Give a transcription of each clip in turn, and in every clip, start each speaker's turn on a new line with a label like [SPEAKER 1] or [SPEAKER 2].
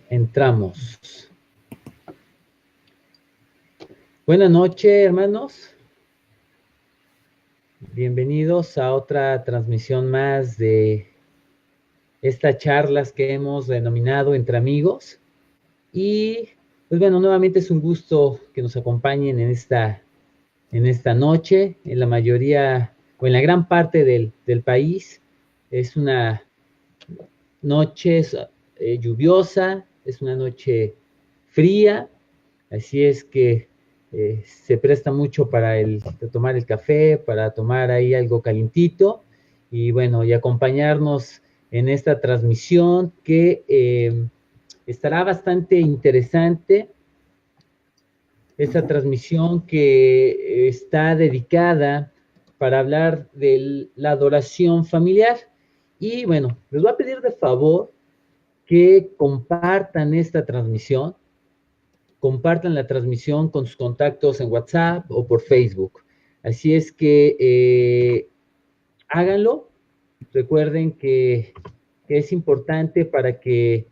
[SPEAKER 1] Entramos. Buenas noches, hermanos. Bienvenidos a otra transmisión más de estas charlas que hemos denominado Entre Amigos. Y, pues bueno, nuevamente es un gusto que nos acompañen en esta noche. En la mayoría, o en la gran parte del país, es una noche lluviosa, es una noche fría, así es que se presta mucho para tomar el café, para tomar ahí algo calientito y bueno, y acompañarnos en esta transmisión que estará bastante interesante. Esta transmisión que está dedicada para hablar de la adoración familiar. Y bueno, les voy a pedir de favor que compartan esta transmisión, compartan la transmisión con sus contactos en WhatsApp o por Facebook. Así es que háganlo. Recuerden que es importante para que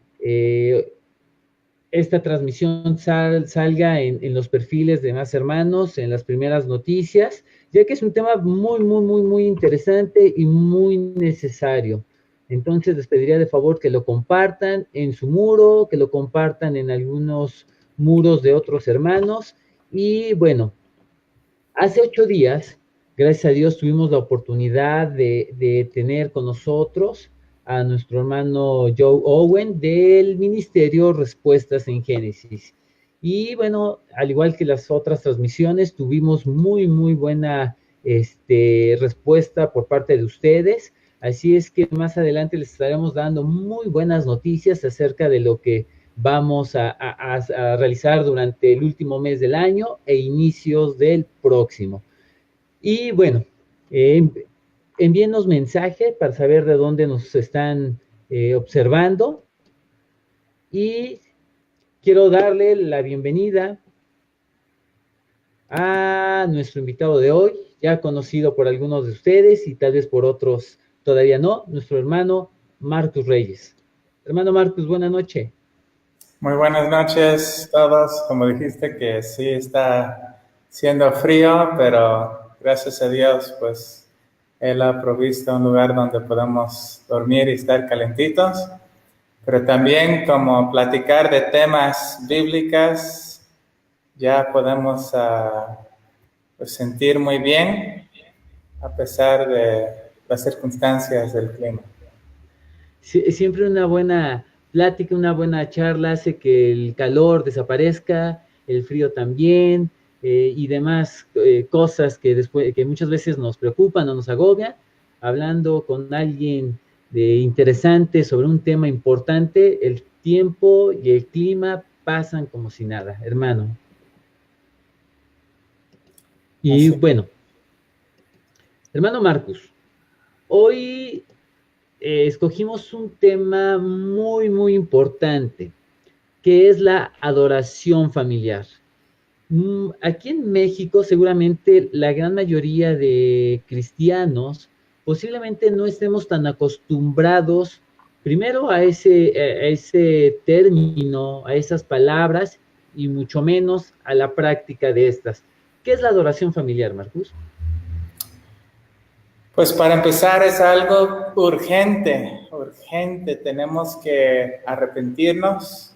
[SPEAKER 1] esta transmisión salga en los perfiles de Más Hermanos, en las primeras noticias, ya que es un tema muy interesante y muy necesario. Entonces les pediría de favor que lo compartan en su muro, que lo compartan en algunos muros de otros hermanos. Y bueno, hace 8 días, gracias a Dios, tuvimos la oportunidad de tener con nosotros a nuestro hermano Joe Owen del Ministerio Respuestas en Génesis. Y bueno, al igual que las otras transmisiones, tuvimos muy buena respuesta por parte de ustedes. Así es que más adelante les estaremos dando muy buenas noticias acerca de lo que vamos a realizar durante el último mes del año e inicios del próximo. Y bueno, envíenos mensaje para saber de dónde nos están observando. Y quiero darle la bienvenida a nuestro invitado de hoy, ya conocido por algunos de ustedes y tal vez por otros todavía no, nuestro hermano Marcus Reyes. Hermano Marcus, buena noche.
[SPEAKER 2] Muy buenas noches a todos. Como dijiste que sí está siendo frío, pero gracias a Dios, pues Él ha provisto un lugar donde podemos dormir y estar calentitos. Pero también como platicar de temas bíblicos, ya podemos pues sentir muy bien a pesar de las circunstancias del clima.
[SPEAKER 1] Siempre una buena plática, una buena charla hace que el calor desaparezca, el frío también, y demás cosas que muchas veces nos preocupan o nos agobian. Hablando con alguien interesante sobre un tema importante, el tiempo y el clima pasan como si nada, hermano. Y
[SPEAKER 2] Así que
[SPEAKER 1] bueno, hermano Marcus, hoy escogimos un tema muy importante, que es la adoración familiar. Aquí en México, seguramente la gran mayoría de cristianos posiblemente no estemos tan acostumbrados, primero a ese término, a esas palabras, y mucho menos a la práctica de estas. ¿Qué es la adoración familiar, Marcus?
[SPEAKER 2] pues para empezar es algo urgente. Tenemos que arrepentirnos.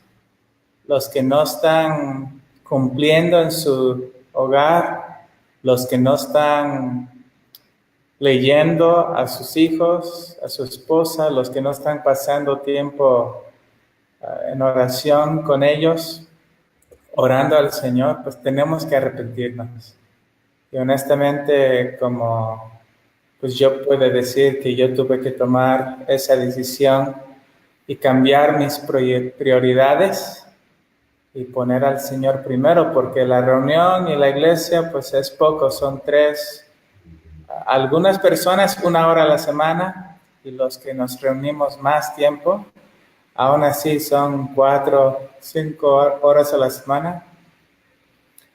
[SPEAKER 2] Los que no están cumpliendo en su hogar, los que no están leyendo a sus hijos, a su esposa, los que no están pasando tiempo en oración con ellos, orando al Señor, pues tenemos que arrepentirnos. Y honestamente, como pues yo puedo decir que yo tuve que tomar esa decisión y cambiar mis prioridades y poner al Señor primero, porque la reunión y la iglesia pues es poco, son 3, algunas personas 1 hora a la semana, y los que nos reunimos más tiempo, aún así son 4, 5 horas a la semana,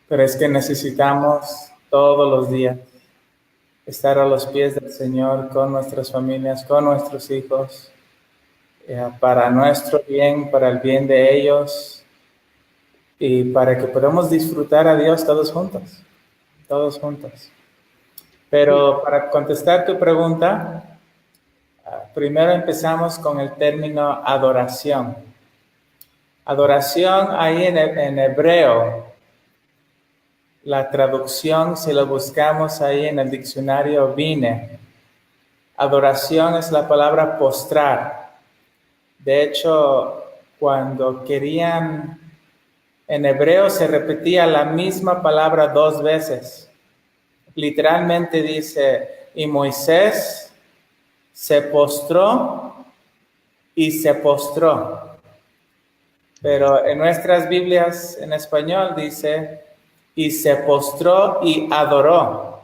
[SPEAKER 2] pero es que necesitamos todos los días estar a los pies del Señor con nuestras familias, con nuestros hijos, para nuestro bien, para el bien de ellos y para que podamos disfrutar a Dios todos juntos, todos juntos. Pero para contestar tu pregunta, primero empezamos con el término adoración. Adoración ahí en hebreo, la traducción, si lo buscamos ahí en el diccionario Vine, adoración es la palabra postrar. De hecho, cuando querían, en hebreo se repetía la misma palabra 2 veces. Literalmente dice, y Moisés se postró y se postró. Pero en nuestras Biblias en español dice, y se postró y adoró.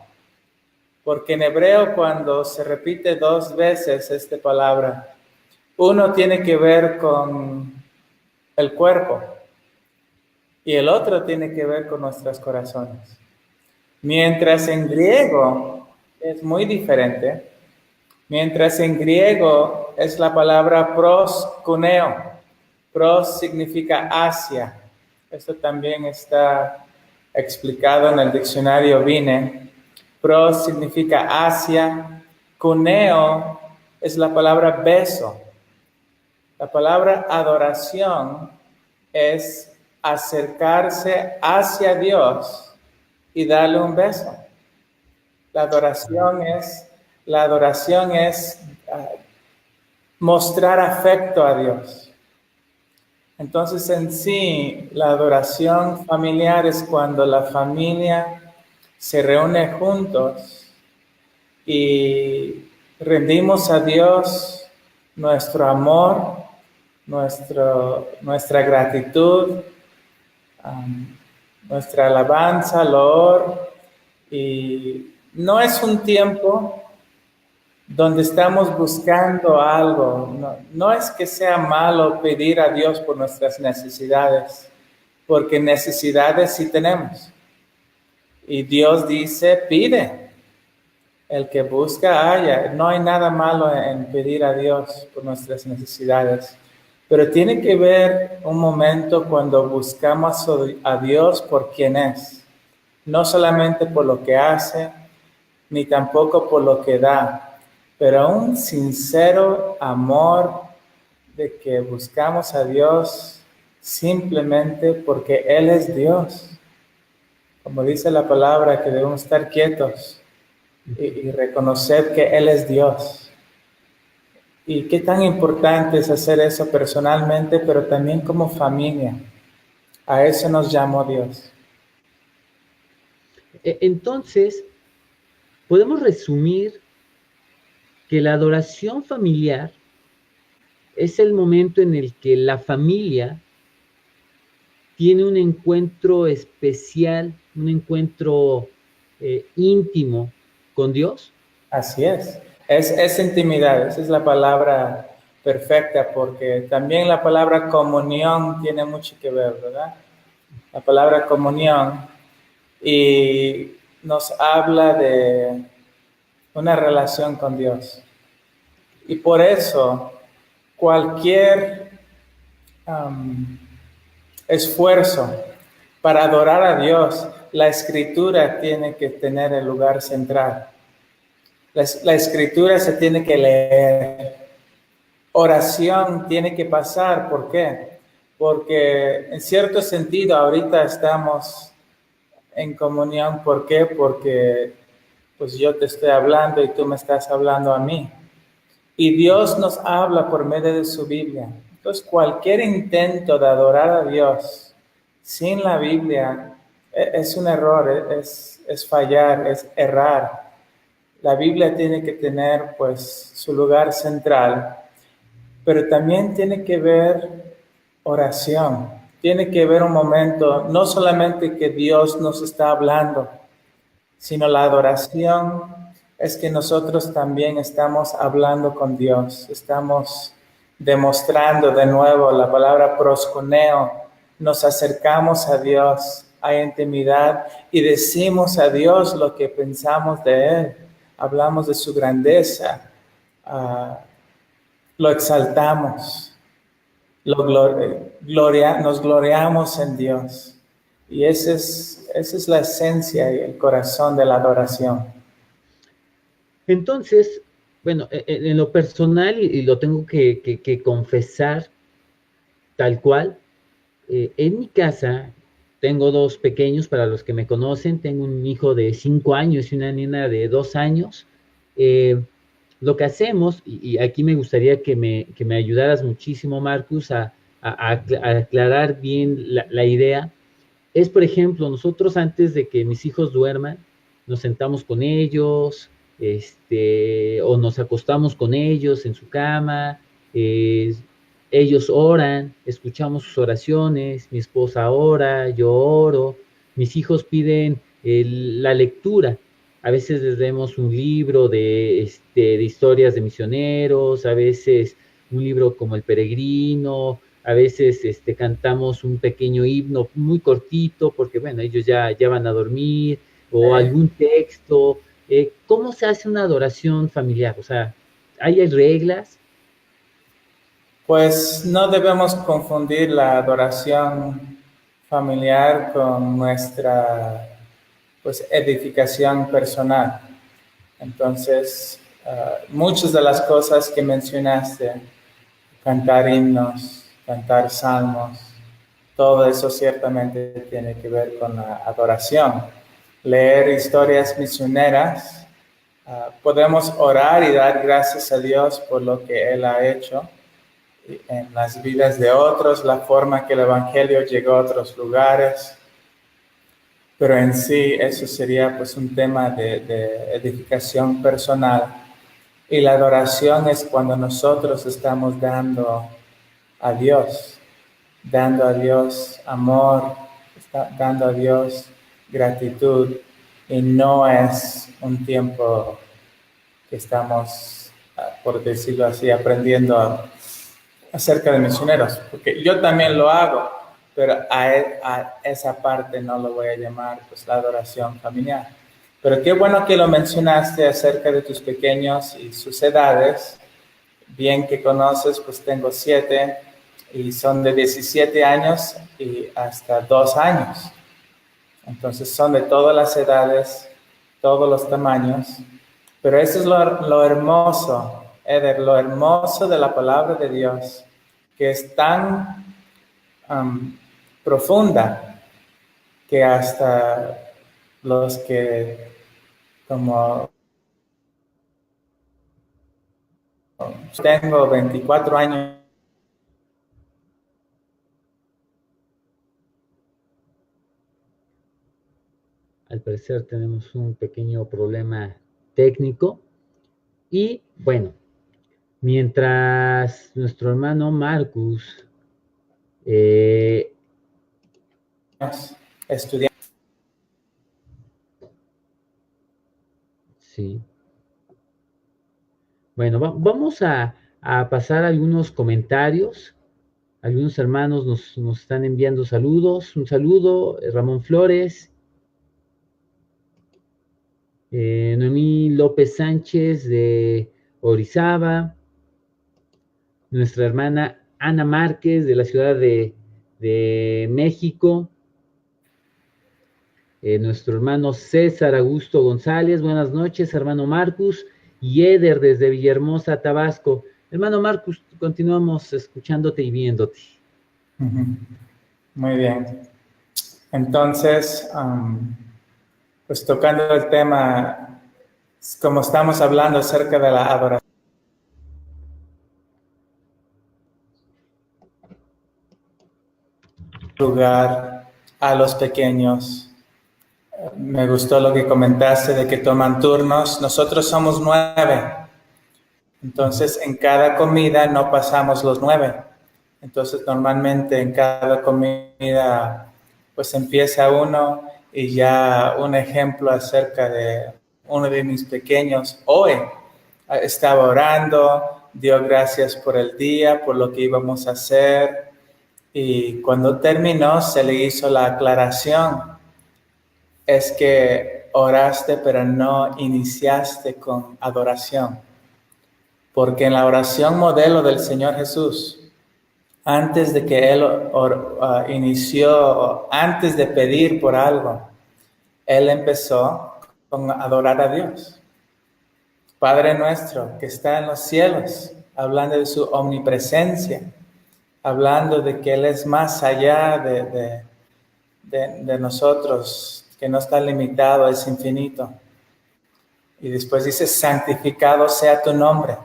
[SPEAKER 2] Porque en hebreo cuando se repite 2 veces esta palabra, uno tiene que ver con el cuerpo y el otro tiene que ver con nuestros corazones. Mientras en griego es muy diferente, mientras en griego es la palabra proskuneo. Pros significa hacia. Esto también está explicado en el diccionario Vine. Pros significa hacia. Kuneo es la palabra beso. La palabra adoración es acercarse hacia Dios y darle un beso. La adoración es mostrar afecto a Dios. Entonces, en sí, la adoración familiar es cuando la familia se reúne juntos y rendimos a Dios nuestro amor, nuestra gratitud, nuestra alabanza, loor. Y no es un tiempo donde estamos buscando algo. No es que sea malo pedir a Dios por nuestras necesidades, porque necesidades sí tenemos. Y Dios dice, pide. El que busca, halla. No hay nada malo en pedir a Dios por nuestras necesidades. Pero tiene que ver un momento cuando buscamos a Dios por quien es. No solamente por lo que hace, ni tampoco por lo que da, pero un sincero amor de que buscamos a Dios simplemente porque Él es Dios. Como dice la palabra, que debemos estar quietos y reconocer que Él es Dios. Y qué tan importante es hacer eso personalmente, pero también como familia. A eso nos llamó Dios.
[SPEAKER 1] Entonces, podemos resumir que la adoración familiar es el momento en el que la familia tiene un encuentro especial, un encuentro íntimo con Dios.
[SPEAKER 2] Así es. Es intimidad, esa es la palabra perfecta, porque también la palabra comunión tiene mucho que ver, ¿verdad? La palabra comunión y nos habla de una relación con Dios. Y por eso cualquier esfuerzo para adorar a Dios, la escritura tiene que tener el lugar central. La escritura se tiene que leer. Oración tiene que pasar. ¿Por qué? Porque en cierto sentido ahorita estamos en comunión. ¿Por qué? Porque pues yo te estoy hablando y tú me estás hablando a mí. Y Dios nos habla por medio de su Biblia. Entonces cualquier intento de adorar a Dios sin la Biblia es un error, es fallar, es errar. La Biblia tiene que tener pues su lugar central, pero también tiene que ver oración, tiene que ver un momento, no solamente que Dios nos está hablando, sino la adoración es que nosotros también estamos hablando con Dios, estamos demostrando de nuevo la palabra proskuneo, nos acercamos a Dios, hay intimidad y decimos a Dios lo que pensamos de Él. Hablamos de su grandeza, lo exaltamos, nos gloriamos en Dios. Y esa es la esencia y el corazón de la adoración.
[SPEAKER 1] Entonces, bueno, en lo personal, y lo tengo que confesar tal cual, en mi casa tengo dos pequeños, para los que me conocen, tengo un hijo de 5 años y una niña de 2 años. Eh, lo que hacemos, y aquí me gustaría que me ayudaras muchísimo, Marcus, a aclarar bien la idea, es, por ejemplo, nosotros antes de que mis hijos duerman, nos sentamos con ellos, o nos acostamos con ellos en su cama, eh, ellos oran, escuchamos sus oraciones, mi esposa ora, yo oro, mis hijos piden la lectura. A veces les demos un libro de historias de misioneros, a veces un libro como El Peregrino, a veces cantamos un pequeño himno muy cortito, porque bueno, ellos ya van a dormir, o algún texto. ¿Cómo se hace una adoración familiar? O sea, ¿hay reglas?
[SPEAKER 2] Pues no debemos confundir la adoración familiar con nuestra pues, edificación personal. Entonces, muchas de las cosas que mencionaste, cantar himnos, cantar salmos, todo eso ciertamente tiene que ver con la adoración. Leer historias misioneras, podemos orar y dar gracias a Dios por lo que Él ha hecho en las vidas de otros, la forma que el Evangelio llegó a otros lugares, pero en sí eso sería pues un tema de edificación personal. Y la adoración es cuando nosotros estamos dando a Dios amor, dando a Dios gratitud, y no es un tiempo que estamos, por decirlo así, aprendiendo acerca de misioneros, porque yo también lo hago, pero a esa parte no lo voy a llamar pues la adoración familiar. Pero qué bueno que lo mencionaste acerca de tus pequeños y sus edades. Bien que conoces, pues tengo 7 y son de 17 años y hasta 2 años. Entonces son de todas las edades, todos los tamaños. Pero eso es lo hermoso, Eder, lo hermoso de la palabra de Dios, que es tan profunda que hasta los que como tengo 24 años.
[SPEAKER 1] Al parecer tenemos un pequeño problema técnico. Y bueno, mientras nuestro hermano Marcus
[SPEAKER 2] Estudiando.
[SPEAKER 1] sí. Bueno, vamos a pasar algunos comentarios. Algunos hermanos nos están enviando saludos. Un saludo, Ramón Flores, Noemí López Sánchez de Orizaba, nuestra hermana Ana Márquez de la Ciudad de México, nuestro hermano César Augusto González, buenas noches, hermano Marcus, y Eder desde Villahermosa, Tabasco. Hermano Marcus, continuamos escuchándote y viéndote.
[SPEAKER 2] Muy bien. Entonces, pues tocando el tema, como estamos hablando acerca de la adoración, lugar a los pequeños. Me gustó lo que comentaste de que toman turnos. Nosotros somos 9. Entonces, en cada comida no pasamos los 9. Entonces, normalmente en cada comida, pues empieza uno, y ya un ejemplo acerca de uno de mis pequeños hoy estaba orando, dio gracias por el día, por lo que íbamos a hacer, y cuando terminó se le hizo la aclaración, es que oraste pero no iniciaste con adoración. porque en la oración modelo del Señor Jesús, antes de que Él inició, antes de pedir por algo, Él empezó con adorar a Dios. Padre nuestro que está en los cielos, hablando de su omnipresencia, hablando de que Él es más allá de nosotros, que no está limitado, es infinito. Y después dice, santificado sea tu nombre.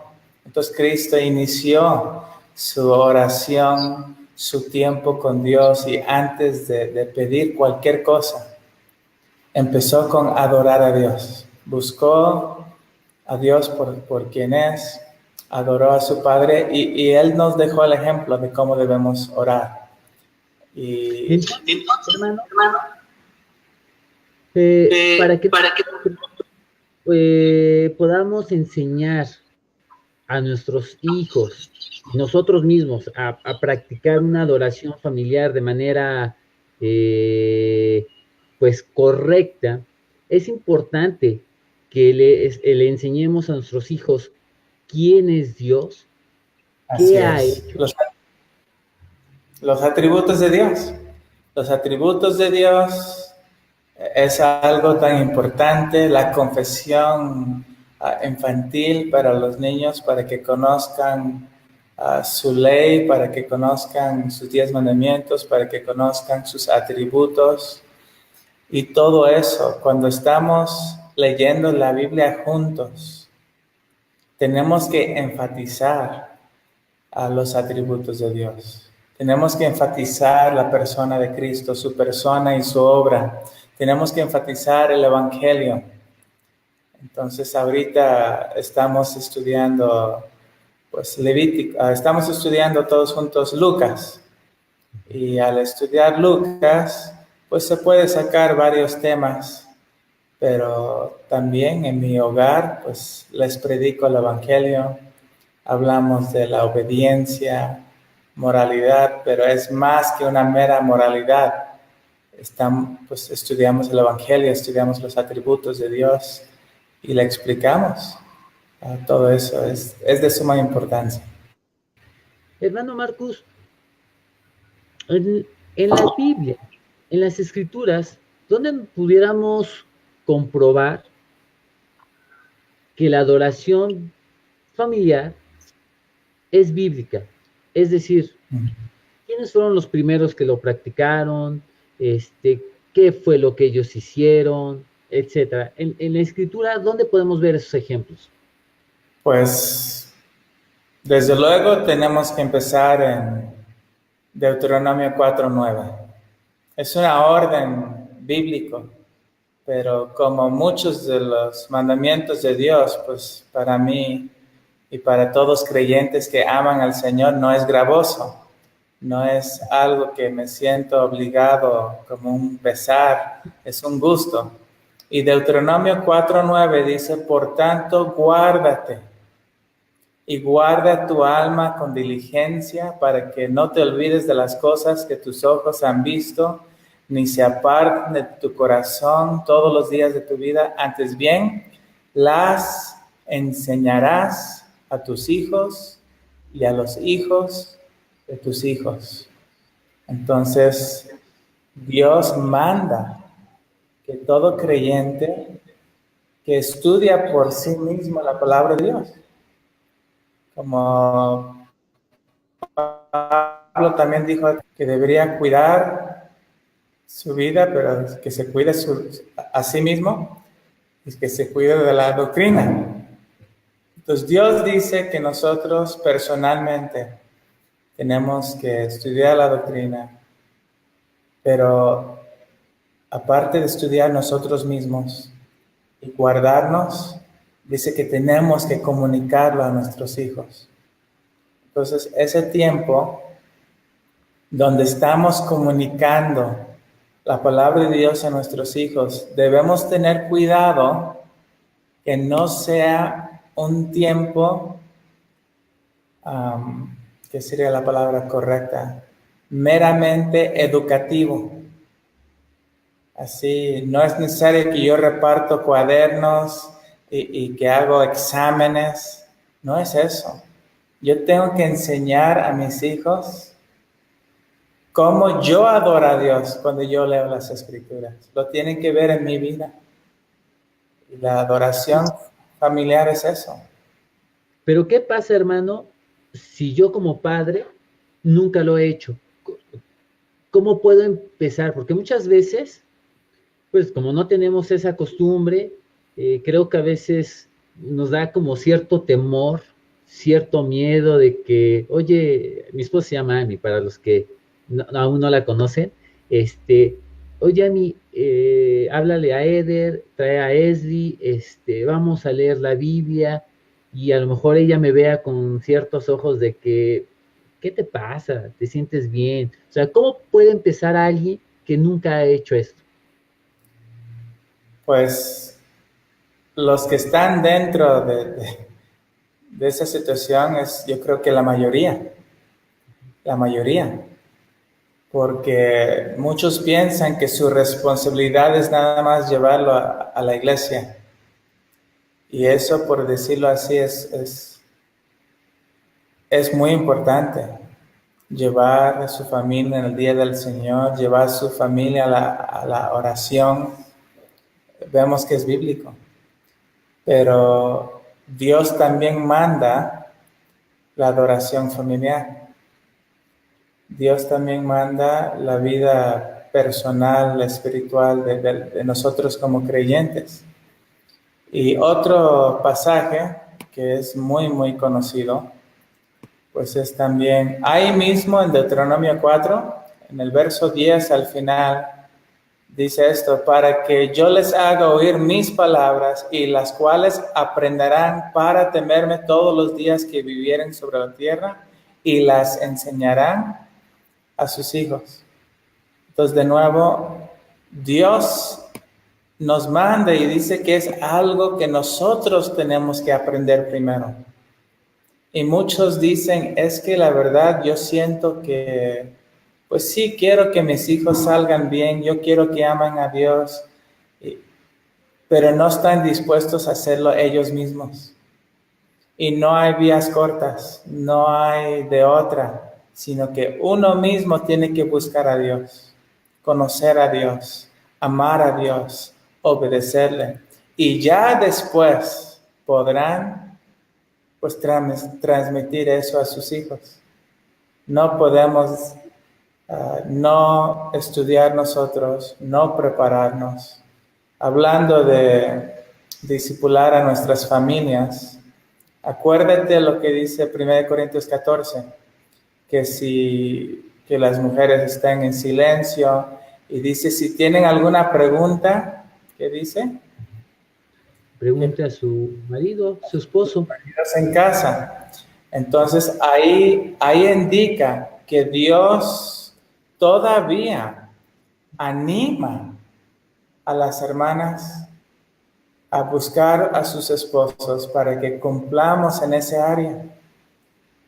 [SPEAKER 2] Entonces Cristo inició su oración, su tiempo con Dios, y antes de pedir cualquier cosa, empezó con adorar a Dios. Buscó a Dios por quien es, adoró a su Padre, y Él nos dejó el ejemplo de cómo debemos orar. Y
[SPEAKER 1] entonces, hermano, para que podamos enseñar a nuestros hijos, nosotros mismos, a practicar una adoración familiar de manera pues correcta, es importante que le enseñemos a nuestros hijos quién es Dios,
[SPEAKER 2] así
[SPEAKER 1] qué ha
[SPEAKER 2] es.
[SPEAKER 1] hecho.
[SPEAKER 2] Los atributos de Dios. Los atributos de Dios es algo tan importante, la confesión infantil para los niños, para que conozcan su ley, para que conozcan sus 10 mandamientos, para que conozcan sus atributos. Y todo eso, cuando estamos leyendo la Biblia juntos, tenemos que enfatizar a los atributos de Dios. Tenemos que enfatizar la persona de Cristo, su persona y su obra. Tenemos que enfatizar el Evangelio. Entonces ahorita estamos estudiando pues Levítico, estamos estudiando todos juntos Lucas. Y al estudiar Lucas, pues se puede sacar varios temas, pero también en mi hogar pues les predico el Evangelio. Hablamos de la obediencia, moralidad, pero es más que una mera moralidad. Pues estudiamos el Evangelio, estudiamos los atributos de Dios y le explicamos. Todo eso es de suma importancia.
[SPEAKER 1] Hermano Marcus, en la Biblia, en las Escrituras, ¿dónde pudiéramos comprobar que la adoración familiar es bíblica? Es decir, ¿quiénes fueron los primeros que lo practicaron? ¿Qué fue lo que ellos hicieron? Etcétera. En la Escritura, ¿dónde podemos ver esos ejemplos?
[SPEAKER 2] Pues, desde luego tenemos que empezar en Deuteronomio 4:9. Es una orden bíblico, pero como muchos de los mandamientos de Dios, pues para mí y para todos creyentes que aman al Señor no es gravoso, no es algo que me siento obligado como un pesar, es un gusto. Y Deuteronomio 4:9 dice, por tanto, guárdate y guarda tu alma con diligencia para que no te olvides de las cosas que tus ojos han visto, ni se aparten de tu corazón todos los días de tu vida. Antes bien, las enseñarás a tus hijos y a los hijos de tus hijos. Entonces, Dios manda que todo creyente que estudia por sí mismo la palabra de Dios, como Pablo también dijo que debería cuidar su vida, pero que se cuide a sí mismo y que se cuide de la doctrina. Entonces Dios dice que nosotros personalmente tenemos que estudiar la doctrina, pero aparte de estudiar nosotros mismos y guardarnos, dice que tenemos que comunicarlo a nuestros hijos. Entonces, ese tiempo donde estamos comunicando la palabra de Dios a nuestros hijos, debemos tener cuidado que no sea un tiempo, ¿qué sería la palabra correcta? Meramente educativo. Así, no es necesario que yo reparto cuadernos y que hago exámenes. No es eso. Yo tengo que enseñar a mis hijos cómo yo adoro a Dios cuando yo leo las Escrituras. Lo tienen que ver en mi vida. Y la adoración familiar es eso.
[SPEAKER 1] Pero ¿qué pasa, hermano, si yo como padre nunca lo he hecho? ¿Cómo puedo empezar? Porque muchas veces, pues como no tenemos esa costumbre, creo que a veces nos da como cierto temor, cierto miedo de que, oye, mi esposa se llama Amy, para los que aún no la conocen, este, oye, Amy, háblale a Eder, trae a Esli, vamos a leer la Biblia, y a lo mejor ella me vea con ciertos ojos de que, ¿qué te pasa? ¿Te sientes bien? O sea, ¿cómo puede empezar alguien que nunca ha hecho esto?
[SPEAKER 2] Pues los que están dentro de esa situación es, yo creo que la mayoría, porque muchos piensan que su responsabilidad es nada más llevarlo a la iglesia. Y eso, por decirlo así, es muy importante. Llevar a su familia en el día del Señor, llevar a su familia a la oración, vemos que es bíblico. Pero Dios también manda la adoración familiar. Dios también manda la vida personal, espiritual de nosotros como creyentes. Y otro pasaje que es muy, muy conocido, pues es también ahí mismo en Deuteronomio 4, en el verso 10 al final, dice esto: para que yo les haga oír mis palabras y las cuales aprenderán para temerme todos los días que vivieren sobre la tierra y las enseñarán a sus hijos. Entonces, de nuevo, Dios nos manda y dice que es algo que nosotros tenemos que aprender primero. Y muchos dicen, es que la verdad yo siento que, pues sí, quiero que mis hijos salgan bien, yo quiero que amen a Dios, pero no están dispuestos a hacerlo ellos mismos. Y no hay vías cortas, no hay de otra, sino que uno mismo tiene que buscar a Dios, conocer a Dios, amar a Dios, obedecerle. Y ya después podrán pues transmitir eso a sus hijos. No podemos no estudiar nosotros, no prepararnos. Hablando de discipular a nuestras familias, acuérdate lo que dice 1 Corintios 14, que las mujeres estén en silencio, y dice, si tienen alguna pregunta, ¿qué dice? Que
[SPEAKER 1] Pregunte a su marido, su esposo.
[SPEAKER 2] en casa. Entonces ahí indica que Dios todavía anima a las hermanas a buscar a sus esposos para que cumplamos en ese área.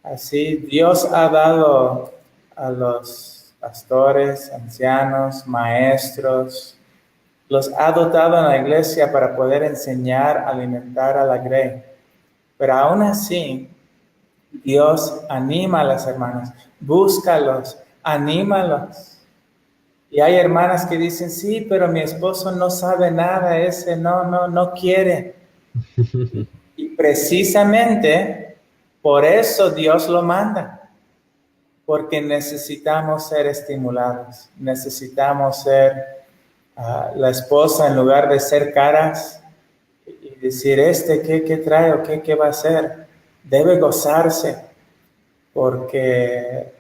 [SPEAKER 2] Así Dios ha dado a los pastores, ancianos, maestros, los ha dotado en la iglesia para poder enseñar, alimentar a la grey. Pero aún así, Dios anima a las hermanas, búscalos, anímalos. Y hay hermanas que dicen, sí, pero mi esposo no sabe nada, ese no quiere. Y precisamente por eso Dios lo manda, porque necesitamos ser estimulados, necesitamos ser la esposa en lugar de ser caras y decir, ¿qué trae o qué va a hacer? Debe gozarse porque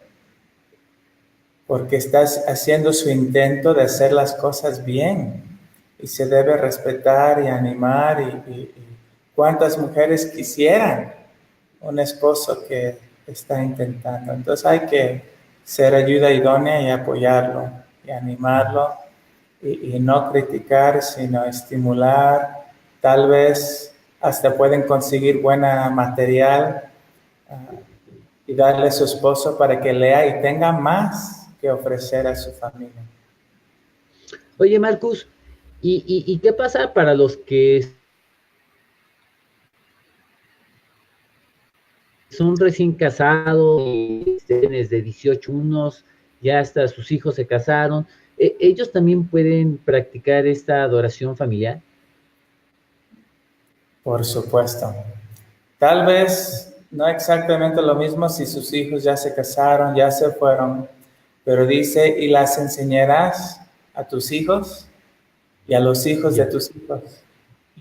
[SPEAKER 2] estás haciendo su intento de hacer las cosas bien y se debe respetar y animar y cuántas mujeres quisieran un esposo que está intentando. Entonces hay que ser ayuda idónea y apoyarlo y animarlo y no criticar, sino estimular. Tal vez hasta pueden conseguir buena material y darle a su esposo para que lea y tenga más que ofrecer a su familia.
[SPEAKER 1] Oye, Marcus, ¿y qué pasa para los que son recién casados, jóvenes de 18 unos, ya hasta sus hijos se casaron. ¿Ellos también pueden practicar esta adoración familiar?
[SPEAKER 2] Por supuesto. Tal vez no exactamente lo mismo si sus hijos ya se casaron, ya se fueron, pero dice, y las enseñarás a tus hijos y a los hijos de
[SPEAKER 1] Ya.
[SPEAKER 2] tus hijos.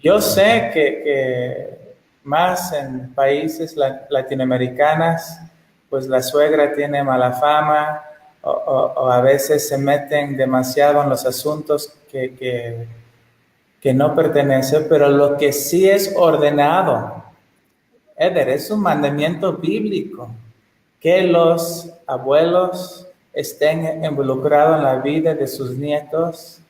[SPEAKER 2] Yo sé que más en países latinoamericanos, pues la suegra tiene mala fama o a veces se meten demasiado en los asuntos que no pertenece, pero lo que sí es ordenado, Eder, es un mandamiento bíblico, que los abuelos estén involucrados en la vida de sus nietos,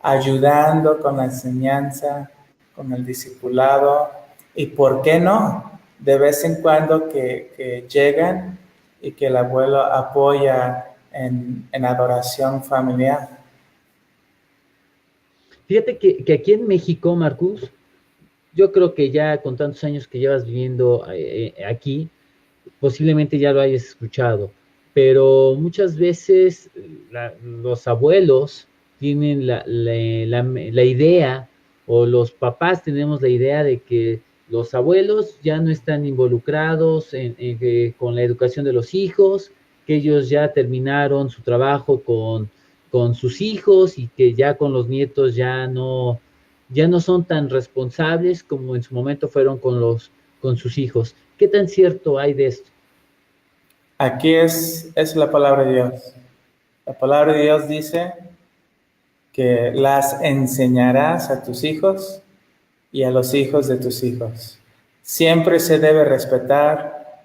[SPEAKER 2] ayudando con la enseñanza, con el discipulado, y por qué no, de vez en cuando que llegan y que el abuelo apoya en adoración familiar.
[SPEAKER 1] Fíjate que aquí en México, Marcus, yo creo que ya con tantos años que llevas viviendo aquí, posiblemente ya lo hayas escuchado, pero muchas veces los abuelos tienen la idea, o los papás tenemos la idea de que los abuelos ya no están involucrados con la educación de los hijos, que ellos ya terminaron su trabajo con sus hijos y que ya con los nietos ya no son tan responsables como en su momento fueron con sus hijos. ¿Qué tan cierto hay de esto?
[SPEAKER 2] Aquí es la palabra de Dios. La palabra de Dios dice que las enseñarás a tus hijos y a los hijos de tus hijos. Siempre se debe respetar,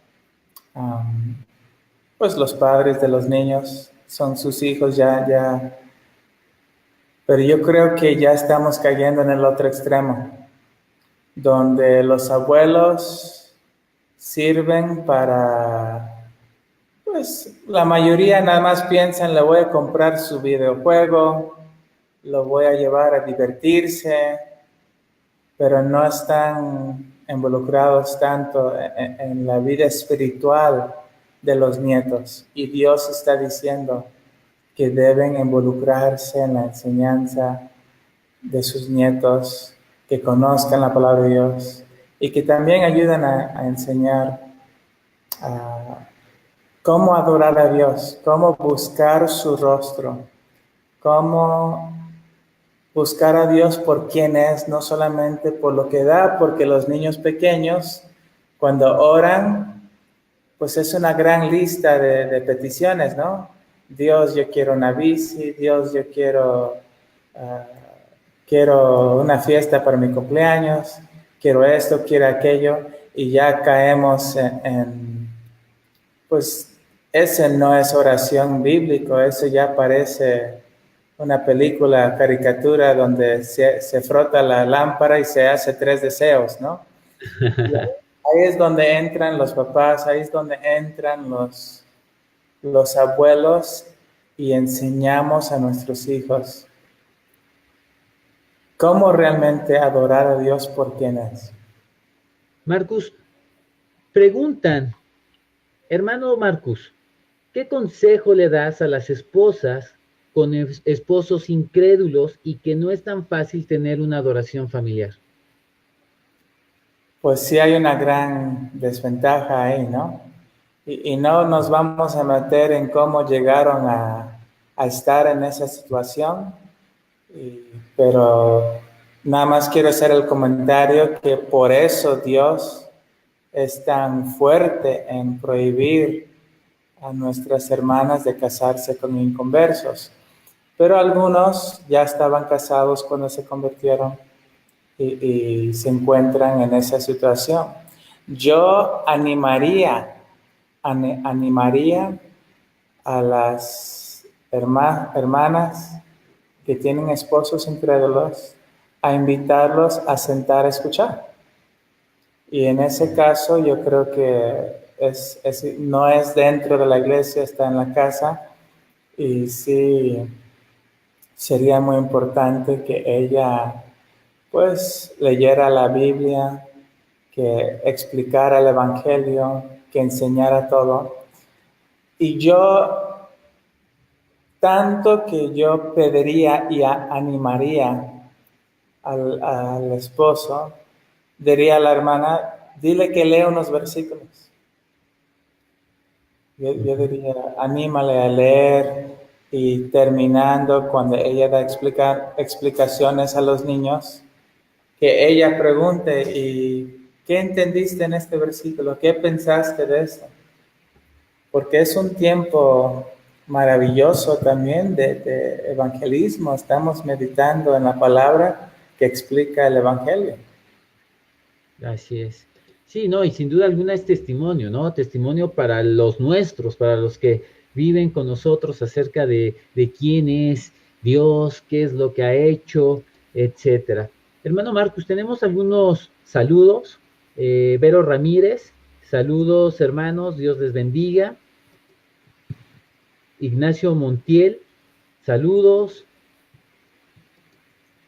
[SPEAKER 2] pues los padres de los niños son sus hijos ya, pero yo creo que ya estamos cayendo en el otro extremo, donde los abuelos sirven para, pues la mayoría nada más piensan, le voy a comprar su videojuego, lo voy a llevar a divertirse, pero no están involucrados tanto en la vida espiritual de los nietos. Y Dios está diciendo que deben involucrarse en la enseñanza de sus nietos, que conozcan la palabra de Dios y que también ayuden a enseñar a cómo adorar a Dios, cómo buscar su rostro, cómo buscar a Dios por quien es, no solamente por lo que da, porque los niños pequeños, cuando oran, pues es una gran lista de peticiones, ¿no? Dios, yo quiero una bici, Dios, yo quiero una fiesta para mi cumpleaños, quiero esto, quiero aquello, y ya caemos pues, ese no es oración bíblico, eso ya parece una película, caricatura, donde se frota la lámpara y se hace 3 deseos, ¿no? Y ahí es donde entran los papás, ahí es donde entran los abuelos y enseñamos a nuestros hijos cómo realmente adorar a Dios por quien es.
[SPEAKER 1] Marcus, preguntan, hermano Marcus, ¿qué consejo le das a las esposas con esposos incrédulos y que no es tan fácil tener una adoración familiar?
[SPEAKER 2] Pues sí hay una gran desventaja ahí, ¿no? Y no nos vamos a meter en cómo llegaron a estar en esa situación, pero nada más quiero hacer el comentario que por eso Dios es tan fuerte en prohibir a nuestras hermanas de casarse con inconversos. Pero algunos ya estaban casados cuando se convirtieron y se encuentran en esa situación. Yo animaría a las hermanas que tienen esposos incrédulos a invitarlos a sentar a escuchar. Y en ese caso yo creo que no es dentro de la iglesia, está en la casa, y sí sería muy importante que ella pues leyera la Biblia, que explicara el Evangelio, que enseñara todo. Y yo, tanto que yo pediría y animaría al esposo, diría a la hermana, dile que lea unos versículos. Yo diría, anímale a leer, y terminando, cuando ella da explicaciones a los niños, que ella pregunte, ¿y qué entendiste en este versículo? ¿Qué pensaste de eso? Porque es un tiempo maravilloso también de evangelismo. Estamos meditando en la palabra que explica el evangelio.
[SPEAKER 1] Así es. Sí, no, y sin duda alguna es testimonio, ¿no? Testimonio para los nuestros, para los que viven con nosotros acerca de quién es Dios, qué es lo que ha hecho, etcétera. Hermano Marcos, tenemos algunos saludos. Vero Ramírez, saludos hermanos, Dios les bendiga. Ignacio Montiel, saludos.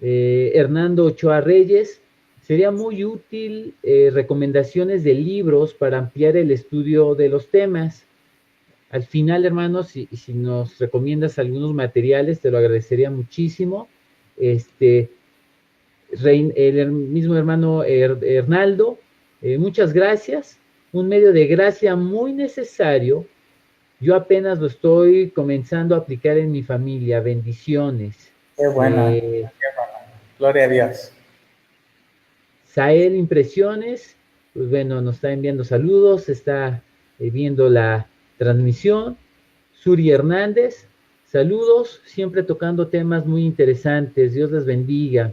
[SPEAKER 1] Hernando Ochoa Reyes, sería muy útil recomendaciones de libros para ampliar el estudio de los temas. Al final, hermanos, si nos recomiendas algunos materiales, te lo agradecería muchísimo. El mismo hermano Hernaldo, muchas gracias. Un medio de gracia muy necesario. Yo apenas lo estoy comenzando a aplicar en mi familia. Bendiciones.
[SPEAKER 2] Qué buena, qué buena. Gloria a Dios.
[SPEAKER 1] Sael Impresiones, pues bueno, nos está enviando saludos, está viendo la transmisión. Suri Hernández, saludos, siempre tocando temas muy interesantes, Dios les bendiga.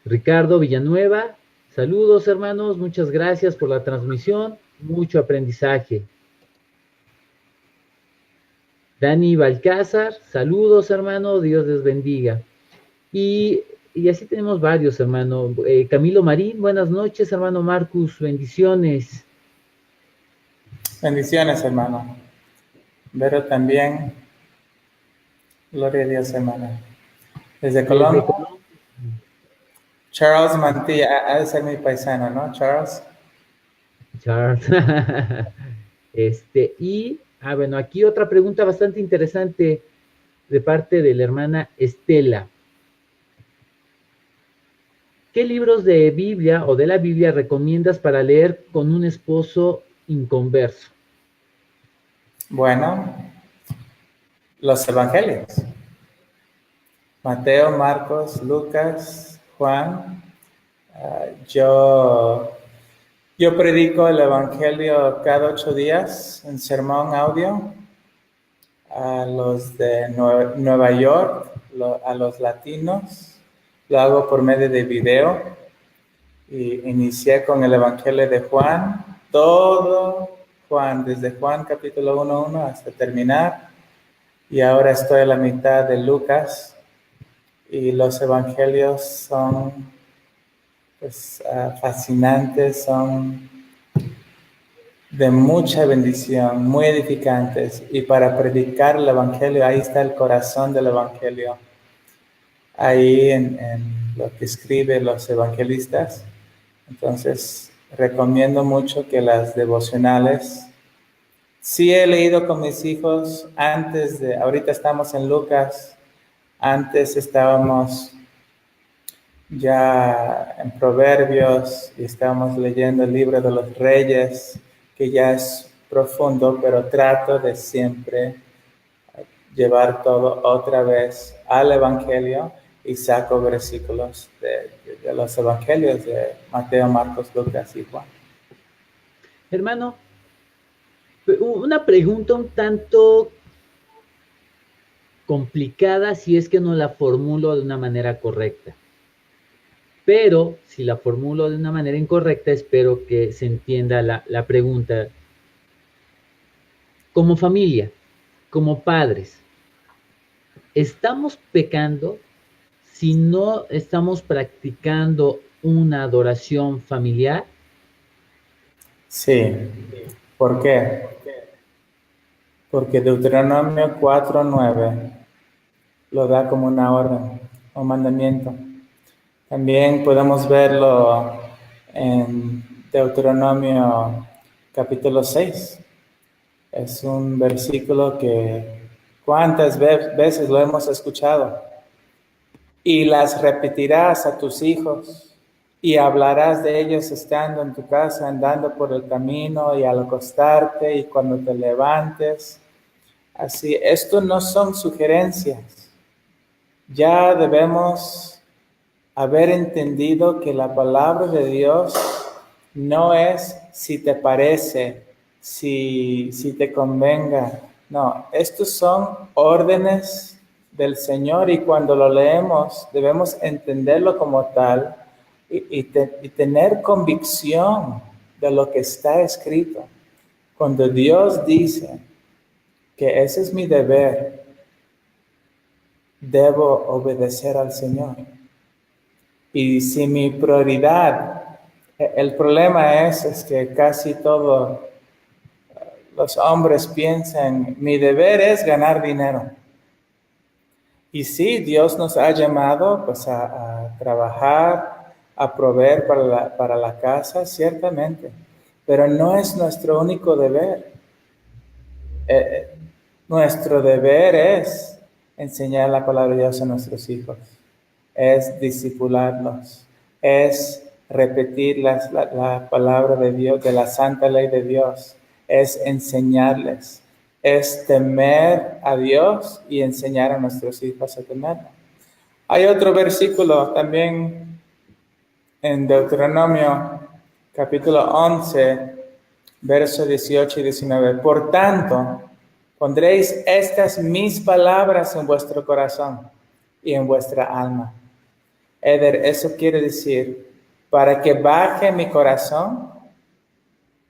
[SPEAKER 1] Ricardo Villanueva, saludos hermanos, muchas gracias por la transmisión, mucho aprendizaje. Dani Balcázar, saludos hermano, Dios les bendiga. Y así tenemos varios, hermano. Camilo Marín, buenas noches, hermano Marcus, bendiciones.
[SPEAKER 2] Bendiciones, hermano. Vero también. Gloria a Dios, hermano. Desde Colombia. Charles Mantilla, ha de ser mi paisano, ¿no? Charles.
[SPEAKER 1] Charles. Bueno, aquí otra pregunta bastante interesante de parte de la hermana Estela. ¿Qué libros de Biblia o de la Biblia recomiendas para leer con un esposo inconverso?
[SPEAKER 2] Bueno, los evangelios. Mateo, Marcos, Lucas, Juan. Yo predico el evangelio cada 8 días en sermón audio a los de Nueva York, a los latinos. Lo hago por medio de video. Y inicié con el evangelio de Juan, todo Juan, desde Juan capítulo 1:1 hasta terminar. Y ahora estoy a la mitad de Lucas. Y los evangelios son pues, fascinantes, son de mucha bendición, muy edificantes. Y para predicar el evangelio, ahí está el corazón del evangelio. Ahí en lo que escriben los evangelistas. Entonces, recomiendo mucho que las devocionales, sí he leído con mis hijos ahorita estamos en Lucas, antes estábamos ya en Proverbios y estábamos leyendo el libro de los Reyes, que ya es profundo, pero trato de siempre llevar todo otra vez al Evangelio y saco versículos de los evangelios de Mateo, Marcos, Lucas y Juan.
[SPEAKER 1] Hermano, una pregunta un tanto complicada si es que no la formulo de una manera correcta. Pero si la formulo de una manera incorrecta, espero que se entienda la pregunta. Como familia, como padres, ¿estamos pecando si no estamos practicando una adoración familiar?
[SPEAKER 2] Sí. ¿Por qué? Porque Deuteronomio 4:9 lo da como una orden o mandamiento. También podemos verlo en Deuteronomio capítulo 6. Es un versículo que cuántas veces lo hemos escuchado. Y las repetirás a tus hijos y hablarás de ellos estando en tu casa, andando por el camino y al acostarte y cuando te levantes. Así, esto no son sugerencias. Ya debemos haber entendido que la palabra de Dios no es si te parece, si te convenga. No, estos son órdenes del Señor y cuando lo leemos debemos entenderlo como tal y tener convicción de lo que está escrito. Cuando Dios dice que ese es mi deber, debo obedecer al Señor. Y si mi prioridad, el problema es que casi todos los hombres piensan, mi deber es ganar dinero. Y sí, Dios nos ha llamado pues a trabajar, a proveer para la casa, ciertamente, pero no es nuestro único deber. Nuestro deber es enseñar la palabra de Dios a nuestros hijos, es discipularlos, es repetir la palabra de Dios, de la santa ley de Dios, es enseñarles, es temer a Dios y enseñar a nuestros hijos a temerlo. Hay otro versículo también en Deuteronomio capítulo 11, versos 18 y 19. Por tanto, pondréis estas mis palabras en vuestro corazón y en vuestra alma. Eder, eso quiere decir, para que baje mi corazón,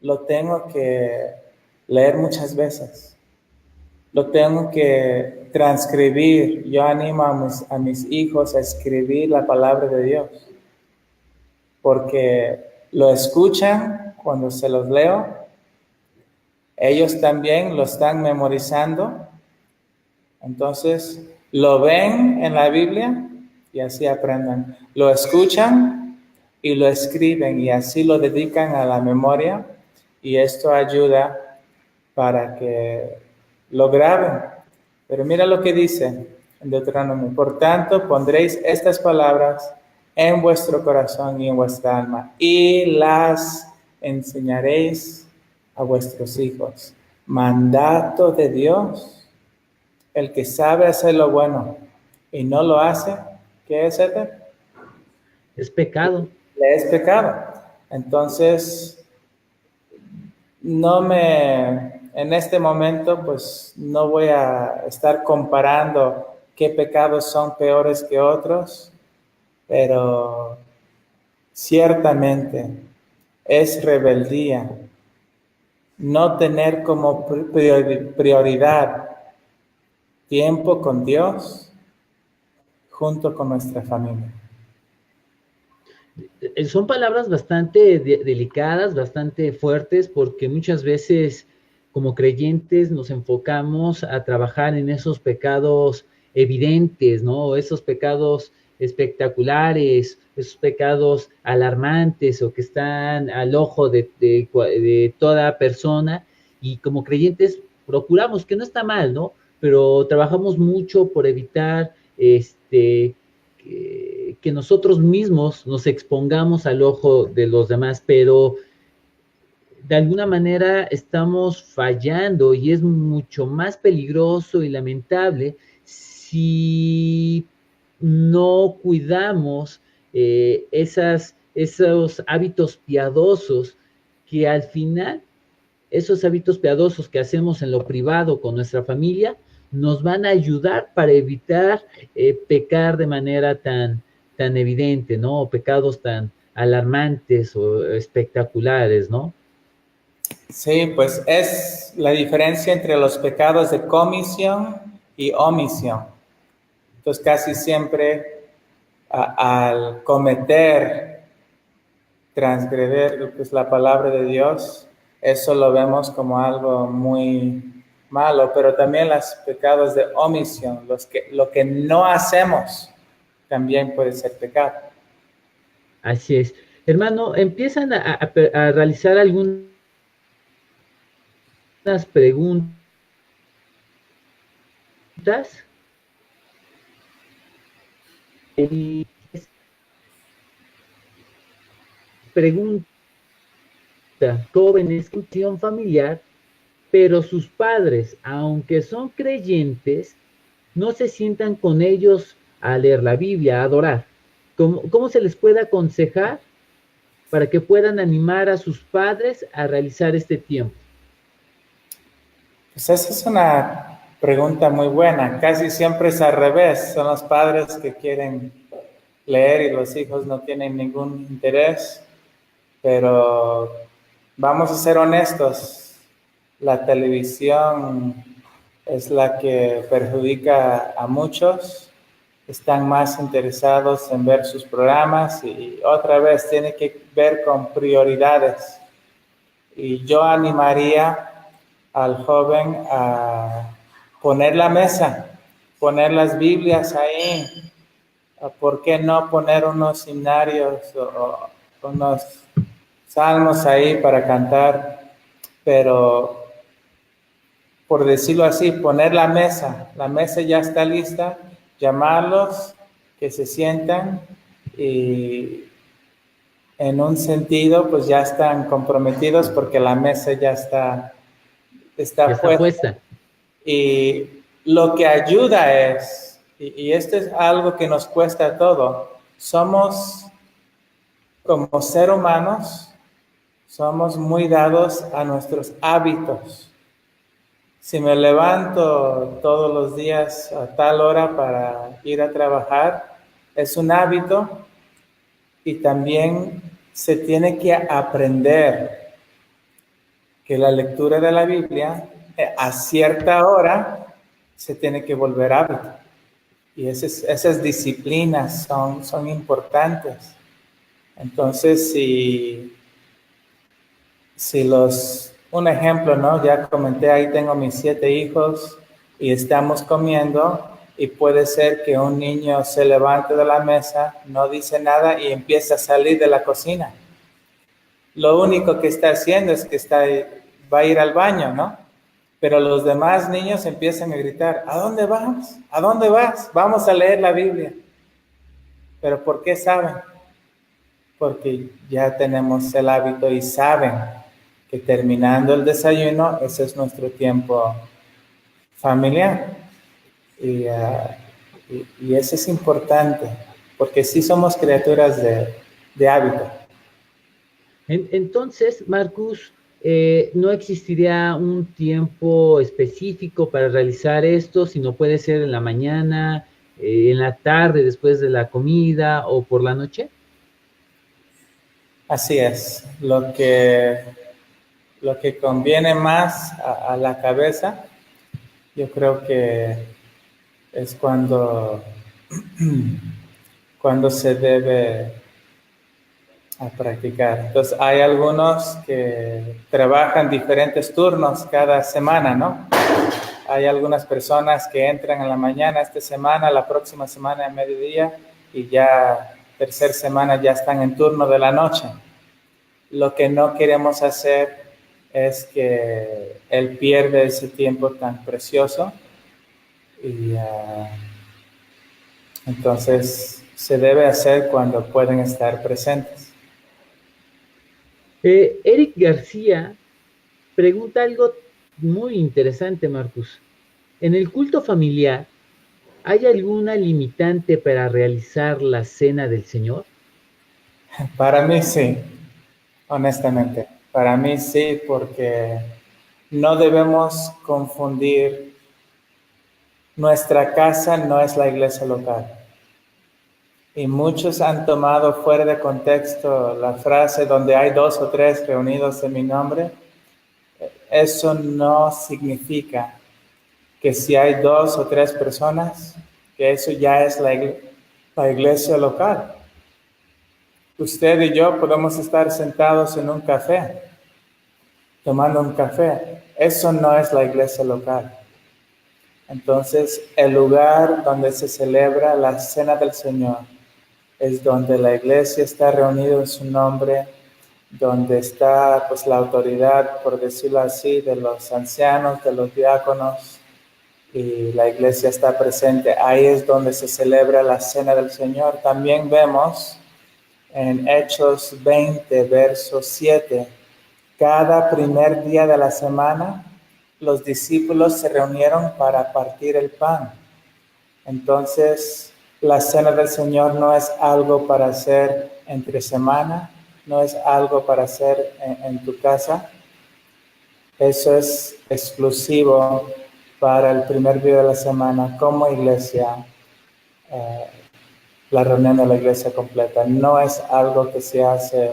[SPEAKER 2] lo tengo que leer muchas veces. Lo tengo que transcribir. Yo animo a mis hijos a escribir la palabra de Dios. Porque lo escuchan cuando se los leo. Ellos también lo están memorizando. Entonces, lo ven en la Biblia y así aprenden. Lo escuchan y lo escriben y así lo dedican a la memoria y esto ayuda para que lo graben. Pero mira lo que dice en Deuteronomio. Por tanto, pondréis estas palabras en vuestro corazón y en vuestra alma y las enseñaréis a vuestros hijos. Mandato de Dios. El que sabe hacer lo bueno y no lo hace, ¿qué es este?
[SPEAKER 1] Es pecado.
[SPEAKER 2] Le es pecado. Entonces, en este momento, pues no voy a estar comparando qué pecados son peores que otros, pero ciertamente es rebeldía no tener como prioridad tiempo con Dios junto con nuestra familia.
[SPEAKER 1] Son palabras bastante delicadas, bastante fuertes, porque muchas veces como creyentes nos enfocamos a trabajar en esos pecados evidentes, ¿no? Esos pecados espectaculares, esos pecados alarmantes o que están al ojo de toda persona, y como creyentes procuramos, que no está mal, ¿no? Pero trabajamos mucho por evitar que nosotros mismos nos expongamos al ojo de los demás, pero de alguna manera estamos fallando y es mucho más peligroso y lamentable si no cuidamos esos hábitos piadosos que al final, esos hábitos piadosos que hacemos en lo privado con nuestra familia, nos van a ayudar para evitar pecar de manera tan evidente, ¿no? O pecados tan alarmantes o espectaculares, ¿no?
[SPEAKER 2] Sí, pues es la diferencia entre los pecados de comisión y omisión. Entonces casi siempre al cometer, transgredir pues, la palabra de Dios, eso lo vemos como algo muy malo, pero también los pecados de omisión, lo que no hacemos, también puede ser pecado.
[SPEAKER 1] Así es. Hermano, empiezan a realizar algunas preguntas y pregunta, jóvenes, cuestión familiar, pero sus padres, aunque son creyentes, no se sientan con ellos a leer la Biblia, a adorar. ¿Cómo se les puede aconsejar para que puedan animar a sus padres a realizar este tiempo?
[SPEAKER 2] Pues esa es una pregunta muy buena. Casi siempre es al revés. Son los padres que quieren leer y los hijos no tienen ningún interés. Pero vamos a ser honestos. La televisión es la que perjudica a muchos. Están más interesados en ver sus programas y otra vez tiene que ver con prioridades. Y yo animaría al joven a poner la mesa, poner las Biblias ahí. ¿Por qué no poner unos himnarios o unos salmos ahí para cantar? Pero, por decirlo así, poner la mesa ya está lista, llamarlos, que se sientan y en un sentido, pues ya están comprometidos porque la mesa ya está
[SPEAKER 1] Ya está
[SPEAKER 2] puesta.
[SPEAKER 1] puesta.
[SPEAKER 2] Y lo que ayuda es, y esto es algo que nos cuesta todo, somos como seres humanos, somos muy dados a nuestros hábitos. Si me levanto todos los días a tal hora para ir a trabajar, es un hábito y también se tiene que aprender que la lectura de la Biblia a cierta hora se tiene que volver hábito. Y esas disciplinas son importantes. Entonces, un ejemplo, ¿no? Ya comenté, ahí tengo mis 7 hijos y estamos comiendo y puede ser que un niño se levante de la mesa, no dice nada y empieza a salir de la cocina. Lo único que está haciendo es que va a ir al baño, ¿no? Pero los demás niños empiezan a gritar, ¿a dónde vamos? ¿A dónde vas? Vamos a leer la Biblia. ¿Pero por qué saben? Porque ya tenemos el hábito y saben que terminando el desayuno, ese es nuestro tiempo familiar. Y eso es importante, porque sí somos criaturas de hábito.
[SPEAKER 1] Entonces, Marcus, no existiría un tiempo específico para realizar esto, sino puede ser en la mañana, en la tarde, después de la comida o por la noche.
[SPEAKER 2] Así es, lo que conviene más a la cabeza, yo creo que es cuando se debe a practicar. Entonces, hay algunos que trabajan diferentes turnos cada semana, ¿no? Hay algunas personas que entran en la mañana esta semana, la próxima semana a mediodía, y ya tercera semana ya están en turno de la noche. Lo que no queremos hacer es que él pierda ese tiempo tan precioso y entonces se debe hacer cuando pueden estar presentes.
[SPEAKER 1] Eric García pregunta algo muy interesante, Marcus. ¿En el culto familiar hay alguna limitante para realizar la cena del Señor?
[SPEAKER 2] Para mí sí, honestamente. Para mí sí, porque no debemos confundir. Nuestra casa no es la iglesia local. Y muchos han tomado fuera de contexto la frase donde hay 2 o 3 reunidos en mi nombre. Eso no significa que si hay 2 o 3 personas, que eso ya es la iglesia local. Usted y yo podemos estar sentados en un café, tomando un café. Eso no es la iglesia local. Entonces, el lugar donde se celebra la cena del Señor es donde la iglesia está reunida en su nombre, donde está pues la autoridad, por decirlo así, de los ancianos, de los diáconos, y la iglesia está presente. Ahí es donde se celebra la Cena del Señor. También vemos en Hechos 20, verso 7, cada primer día de la semana, los discípulos se reunieron para partir el pan. Entonces, la Cena del Señor no es algo para hacer entre semana, no es algo para hacer en tu casa. Eso es exclusivo para el primer día de la semana como iglesia, eh, la reunión de la iglesia completa. No es algo que se hace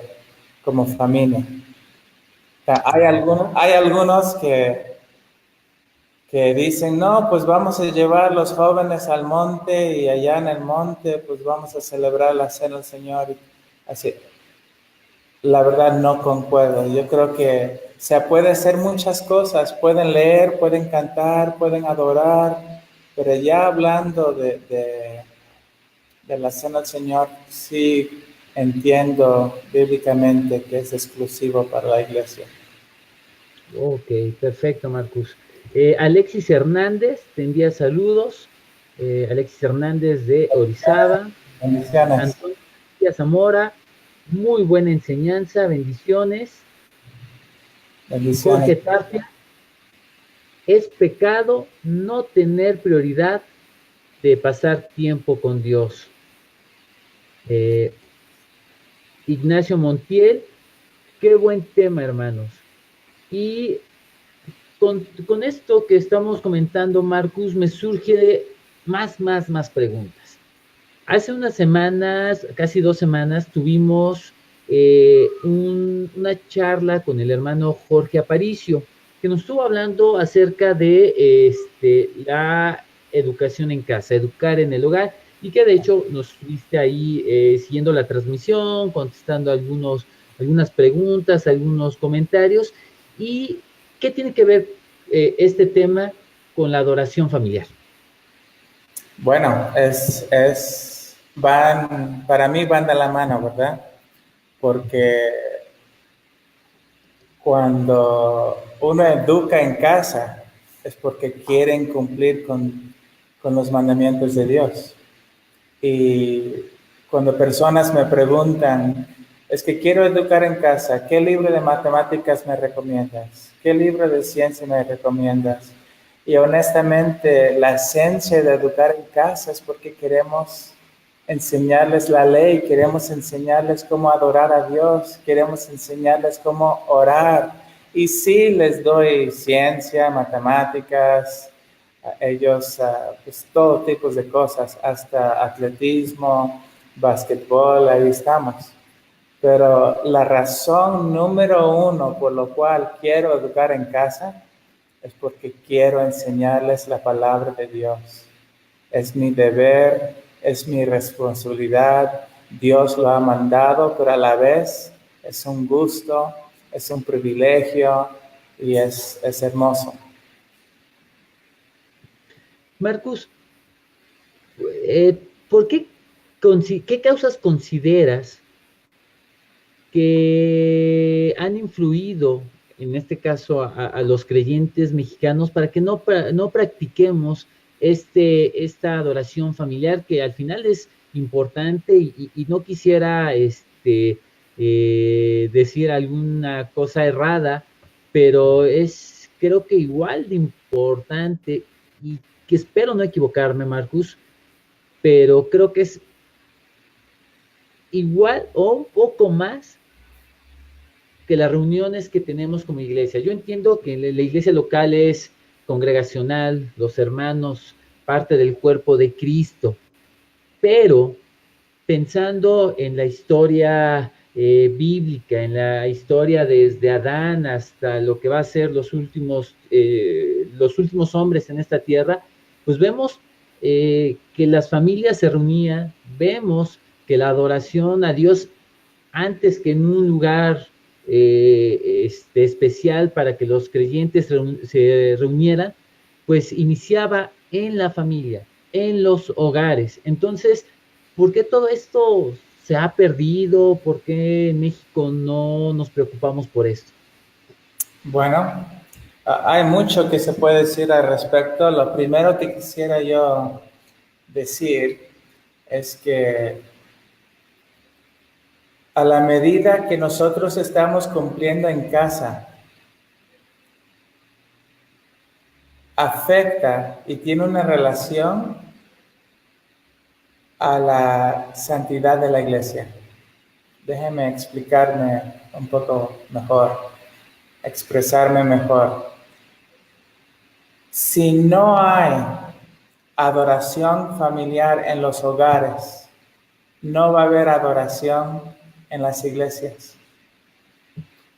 [SPEAKER 2] como familia. O sea, hay algunos que dicen, no, pues vamos a llevar los jóvenes al monte y allá en el monte pues vamos a celebrar la cena del Señor. Así, la verdad no concuerdo. Yo creo que se puede hacer muchas cosas, pueden leer, pueden cantar, pueden adorar, pero ya hablando de la cena del Señor, sí entiendo bíblicamente que es exclusivo para la iglesia.
[SPEAKER 1] Ok, perfecto, Marcus. Alexis Hernández te envía saludos. Alexis Hernández de Orizaba.
[SPEAKER 2] Bendiciones.
[SPEAKER 1] Antonio Zamora, muy buena enseñanza, bendiciones.
[SPEAKER 2] Bendiciones.
[SPEAKER 1] Jorge Tapia, es pecado no tener prioridad de pasar tiempo con Dios. Ignacio Montiel, qué buen tema, hermanos. Y con esto que estamos comentando, Marcus, me surge más preguntas. Hace unas semanas, casi 2 semanas, tuvimos una charla con el hermano Jorge Aparicio, que nos estuvo hablando acerca de la educación en casa, educar en el hogar, y que de hecho nos estuviste ahí siguiendo la transmisión, contestando algunas preguntas, algunos comentarios. ¿Y qué tiene que ver este tema con la adoración familiar?
[SPEAKER 2] Bueno, para mí van de la mano, ¿verdad? Porque cuando uno educa en casa es porque quieren cumplir con los mandamientos de Dios. Y cuando personas me preguntan, es que quiero educar en casa, ¿qué libro de matemáticas me recomiendas? ¿Qué libro de ciencia me recomiendas? Y honestamente, la esencia de educar en casa es porque queremos enseñarles la ley, queremos enseñarles cómo adorar a Dios, queremos enseñarles cómo orar. Y sí les doy ciencia, matemáticas, a ellos pues todo tipo de cosas, hasta atletismo, basquetbol, ahí estamos. Pero la razón número uno por lo cual quiero educar en casa es porque quiero enseñarles la palabra de Dios. Es mi deber, es mi responsabilidad. Dios lo ha mandado, pero a la vez es un gusto, es un privilegio y es hermoso.
[SPEAKER 1] Marcus, ¿por qué causas consideras que han influido, en este caso, a los creyentes mexicanos para que no practiquemos esta adoración familiar que al final es importante y no quisiera decir alguna cosa errada, pero es creo que igual de importante y que espero no equivocarme, Marcus, pero creo que es igual o un poco más que las reuniones que tenemos como iglesia. Yo entiendo que la iglesia local es congregacional, los hermanos, parte del cuerpo de Cristo, pero pensando en la historia bíblica, en la historia desde Adán hasta lo que va a ser los últimos hombres en esta tierra, pues vemos que las familias se reunían, vemos que la adoración a Dios antes que en un lugar especial para que los creyentes se reunieran, pues iniciaba en la familia, en los hogares. Entonces, ¿por qué todo esto se ha perdido? ¿Por qué en México no nos preocupamos por esto?
[SPEAKER 2] Bueno, hay mucho que se puede decir al respecto. Lo primero que quisiera yo decir es que a la medida que nosotros estamos cumpliendo en casa, afecta y tiene una relación a la santidad de la iglesia. Déjeme explicarme un poco mejor, expresarme mejor. Si no hay adoración familiar en los hogares, no va a haber adoración en las iglesias.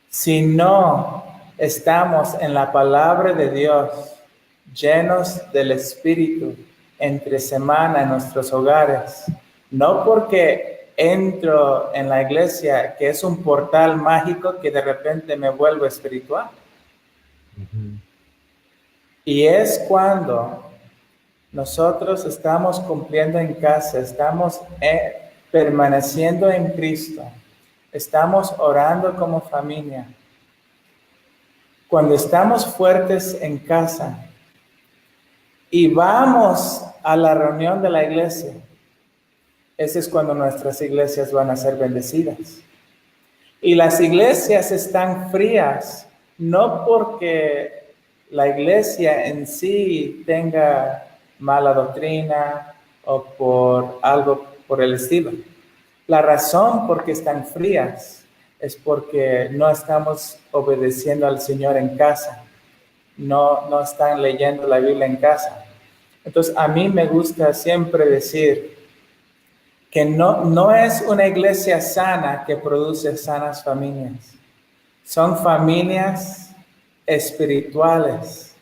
[SPEAKER 2] Si no estamos en la palabra de Dios, llenos del Espíritu, entre semana en nuestros hogares, no porque entro en la iglesia, que es un portal mágico que de repente me vuelvo espiritual. Y es cuando nosotros estamos cumpliendo en casa, estamos permaneciendo en Cristo, estamos orando como familia. Cuando estamos fuertes en casa y vamos a la reunión de la iglesia, ese es cuando nuestras iglesias van a ser bendecidas. Y las iglesias están frías, no porque la iglesia en sí tenga mala doctrina o por algo por el estilo. La razón por qué están frías es porque no estamos obedeciendo al Señor en casa. No están leyendo la Biblia en casa. Entonces, a mí me gusta siempre decir que no es una iglesia sana que produce sanas familias. Son familias espirituales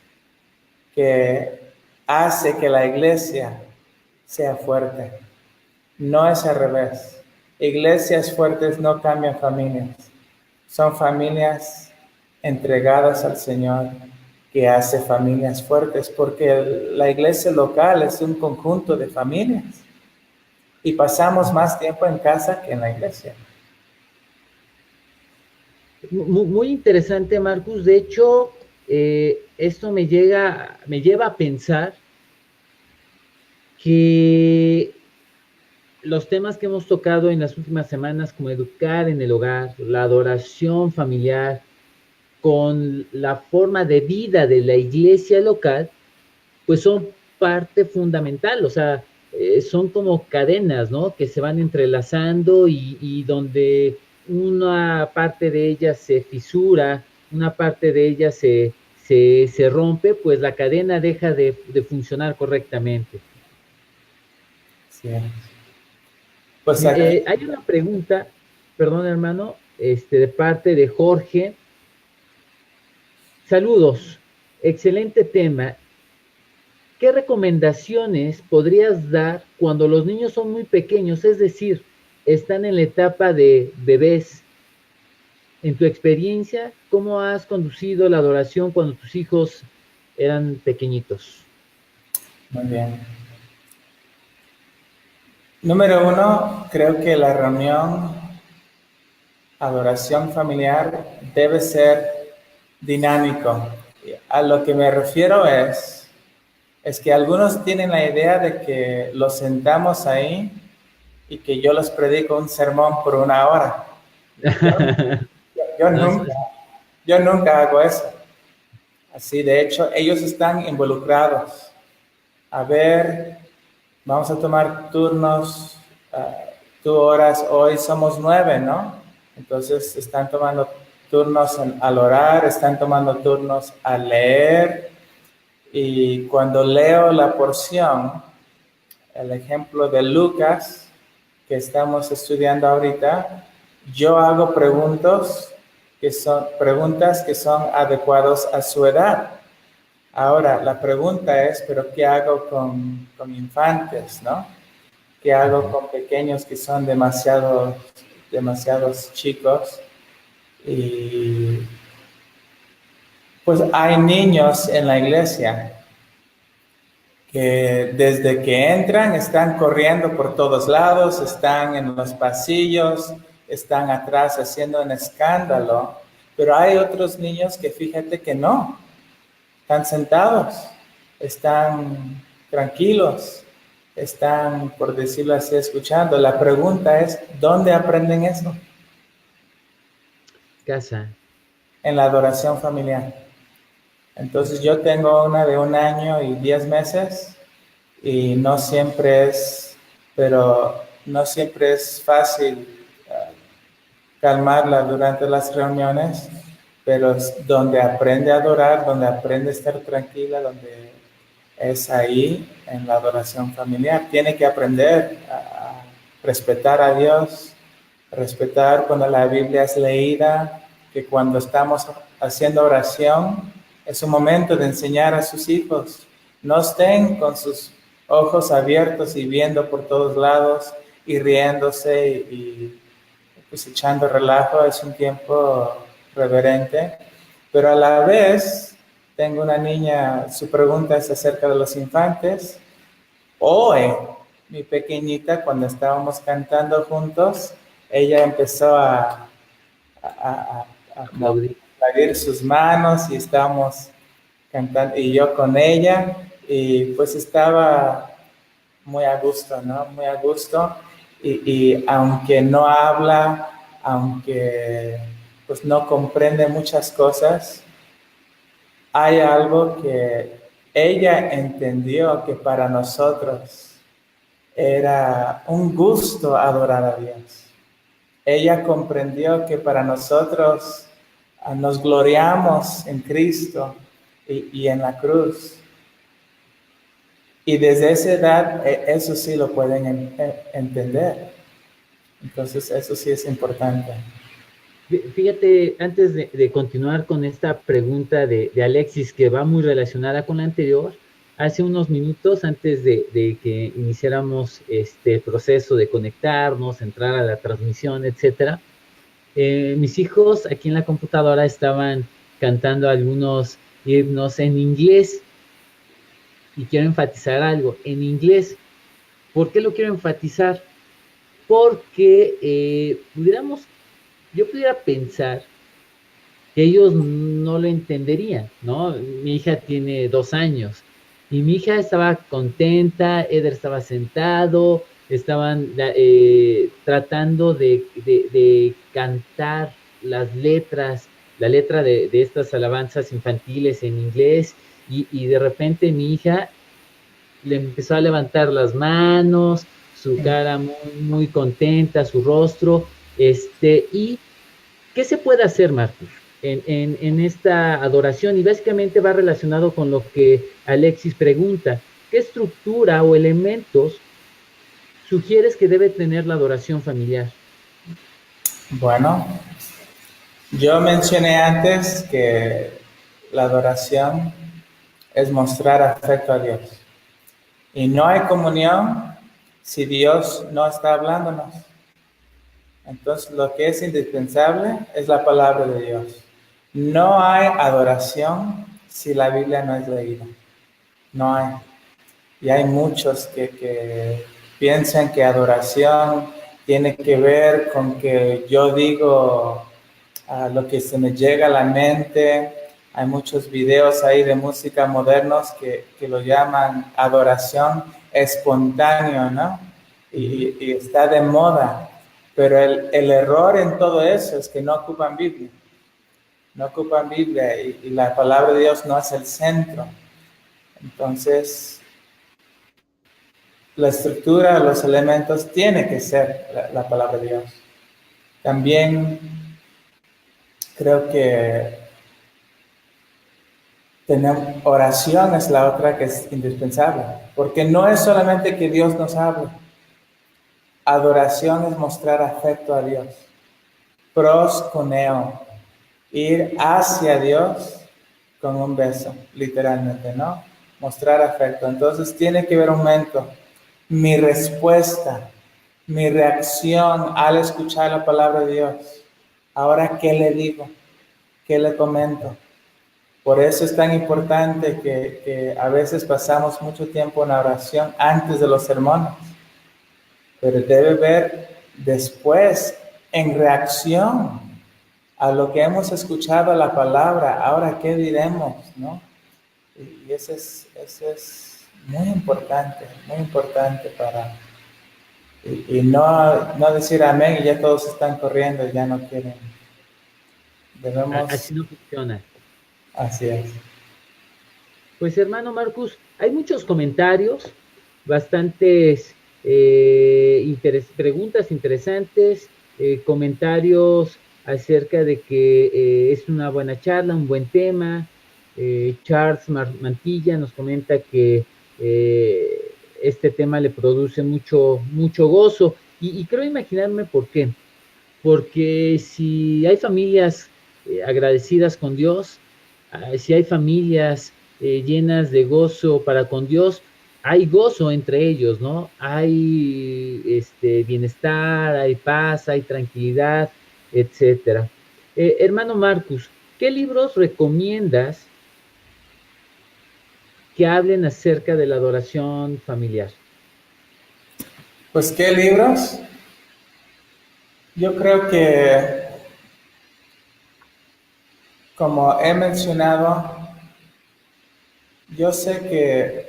[SPEAKER 2] que hace que la iglesia sea fuerte. No es al revés. Iglesias fuertes no cambian familias. Son familias entregadas al Señor que hace familias fuertes, porque la iglesia local es un conjunto de familias y pasamos más tiempo en casa que en la iglesia.
[SPEAKER 1] Muy interesante, Marcus. De hecho, esto me lleva a pensar que los temas que hemos tocado en las últimas semanas, como educar en el hogar, la adoración familiar, con la forma de vida de la iglesia local, pues son parte fundamental, o sea, son como cadenas, ¿no? Que se van entrelazando y donde una parte de ellas se fisura, una parte de ellas se rompe, pues la cadena deja de funcionar correctamente.
[SPEAKER 2] Sí. Pues aquí,
[SPEAKER 1] Hay una pregunta, perdón hermano, de parte de Jorge. Saludos, excelente tema. ¿Qué recomendaciones podrías dar cuando los niños son muy pequeños, es decir, están en la etapa de bebés? En tu experiencia, ¿cómo has conducido la adoración cuando tus hijos eran pequeñitos?
[SPEAKER 2] muy bien. Número uno, creo que la reunión, adoración familiar debe ser dinámico. A lo que me refiero es que algunos tienen la idea de que los sentamos ahí y que yo les predico un sermón por 1 hora. Yo
[SPEAKER 1] No,
[SPEAKER 2] nunca, yo nunca hago eso. Así, de hecho, ellos están involucrados. A ver, vamos a tomar turnos, tú oras, hoy somos 9, ¿no? Entonces están tomando turnos al orar, están tomando turnos a leer, y cuando leo la porción, el ejemplo de Lucas, que estamos estudiando ahorita, yo hago preguntas que son adecuadas a su edad. Ahora, la pregunta es, ¿pero qué hago con infantes, no? ¿Qué hago con pequeños que son demasiados chicos? Y pues hay niños en la iglesia que desde que entran están corriendo por todos lados, están en los pasillos, están atrás haciendo un escándalo, pero hay otros niños que fíjate que no, están sentados, están tranquilos, están, por decirlo así, escuchando. La pregunta es, ¿dónde aprenden eso?
[SPEAKER 1] Casa.
[SPEAKER 2] En la adoración familiar. Entonces yo tengo una de 1 año y 10 meses y no siempre es, pero no siempre es fácil calmarla durante las reuniones, pero es donde aprende a adorar, donde aprende a estar tranquila, donde es ahí en la adoración familiar. Tiene que aprender a respetar a Dios, respetar cuando la Biblia es leída, que cuando estamos haciendo oración es un momento de enseñar a sus hijos. No estén con sus ojos abiertos y viendo por todos lados y riéndose y pues echando relajo. Es un tiempo reverente, pero a la vez tengo una niña, su pregunta es acerca de los infantes. Hoy, mi pequeñita, cuando estábamos cantando juntos, ella empezó a
[SPEAKER 1] Aplaudir.
[SPEAKER 2] mover sus manos y estábamos cantando, y yo con ella, y pues estaba muy a gusto, ¿no? Muy a gusto, y aunque no habla, aunque pues no comprende muchas cosas, hay algo que ella entendió que para nosotros era un gusto adorar a Dios. Ella comprendió que para nosotros nos gloriamos en Cristo y en la cruz. Y desde esa edad eso sí lo pueden entender. Entonces eso sí es importante.
[SPEAKER 1] Fíjate, antes de continuar con esta pregunta de Alexis, que va muy relacionada con la anterior, hace unos minutos, antes de que iniciáramos este proceso de conectarnos, entrar a la transmisión, etcétera, mis hijos aquí en la computadora estaban cantando algunos himnos en inglés y quiero enfatizar algo, en inglés. ¿Por qué lo quiero enfatizar? Porque yo pudiera pensar que ellos no lo entenderían, ¿no? Mi hija tiene 2 años y mi hija estaba contenta, Eder estaba sentado, estaban tratando de cantar las letras, la letra de estas alabanzas infantiles en inglés y de repente mi hija le empezó a levantar las manos, su cara muy, muy contenta, su rostro, y ¿qué se puede hacer, Marcus, en esta adoración? Y básicamente va relacionado con lo que Alexis pregunta. ¿Qué estructura o elementos sugieres que debe tener la adoración familiar?
[SPEAKER 2] Bueno, yo mencioné antes que la adoración es mostrar afecto a Dios. Y no hay comunión si Dios no está hablándonos. Entonces, lo que es indispensable es la palabra de Dios. No hay adoración si la Biblia no es leída. No hay. Y hay muchos que piensan que adoración tiene que ver con que yo digo lo que se me llega a la mente. Hay muchos videos ahí de música modernos que lo llaman adoración espontánea, ¿no? Y está de moda. Pero el error en todo eso es que no ocupan Biblia. No ocupan Biblia y la palabra de Dios no es el centro. Entonces, la estructura, los elementos, tiene que ser la palabra de Dios. También creo que oración es la otra que es indispensable, porque no es solamente que Dios nos hable. Adoración es mostrar afecto a Dios. Proskuneo, ir hacia Dios con un beso, literalmente, ¿no? Mostrar afecto. Entonces tiene que haber un momento. Mi respuesta, mi reacción al escuchar la palabra de Dios. Ahora, ¿qué le digo? ¿Qué le comento? Por eso es tan importante que a veces pasamos mucho tiempo en la oración antes de los sermones, pero debe ver después en reacción a lo que hemos escuchado la palabra, ahora qué diremos, ¿no? Y eso es muy importante para... Y no decir amén y ya todos están corriendo y ya no quieren. Debemos...
[SPEAKER 1] Así no funciona.
[SPEAKER 2] Así es.
[SPEAKER 1] Pues hermano Marcus, hay muchos comentarios, bastantes preguntas interesantes, comentarios acerca de que es una buena charla, un buen tema. Charles Mantilla nos comenta que este tema le produce mucho gozo y creo imaginarme por qué. Porque si hay familias agradecidas con Dios, si hay familias llenas de gozo para con Dios, hay gozo entre ellos, ¿no? Hay bienestar, hay paz, hay tranquilidad, etcétera. Hermano Marcus, ¿qué libros recomiendas que hablen acerca de la adoración familiar?
[SPEAKER 2] Pues, ¿qué libros? Yo creo que, como he mencionado, yo sé que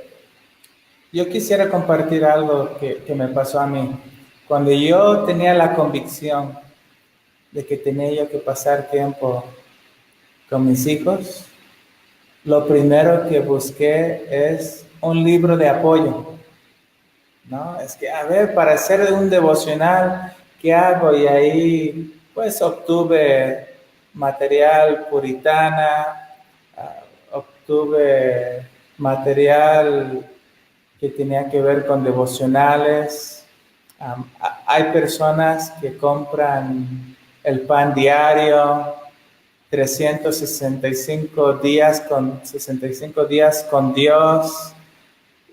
[SPEAKER 2] yo quisiera compartir algo que me pasó a mí. Cuando yo tenía la convicción de que tenía yo que pasar tiempo con mis hijos, lo primero que busqué es un libro de apoyo, ¿no? Es que, a ver, para hacer un devocional, ¿qué hago? Y ahí, pues, obtuve material puritana, obtuve material que tenía que ver con devocionales. Hay personas que compran el pan diario, 365 días con 65 días con Dios.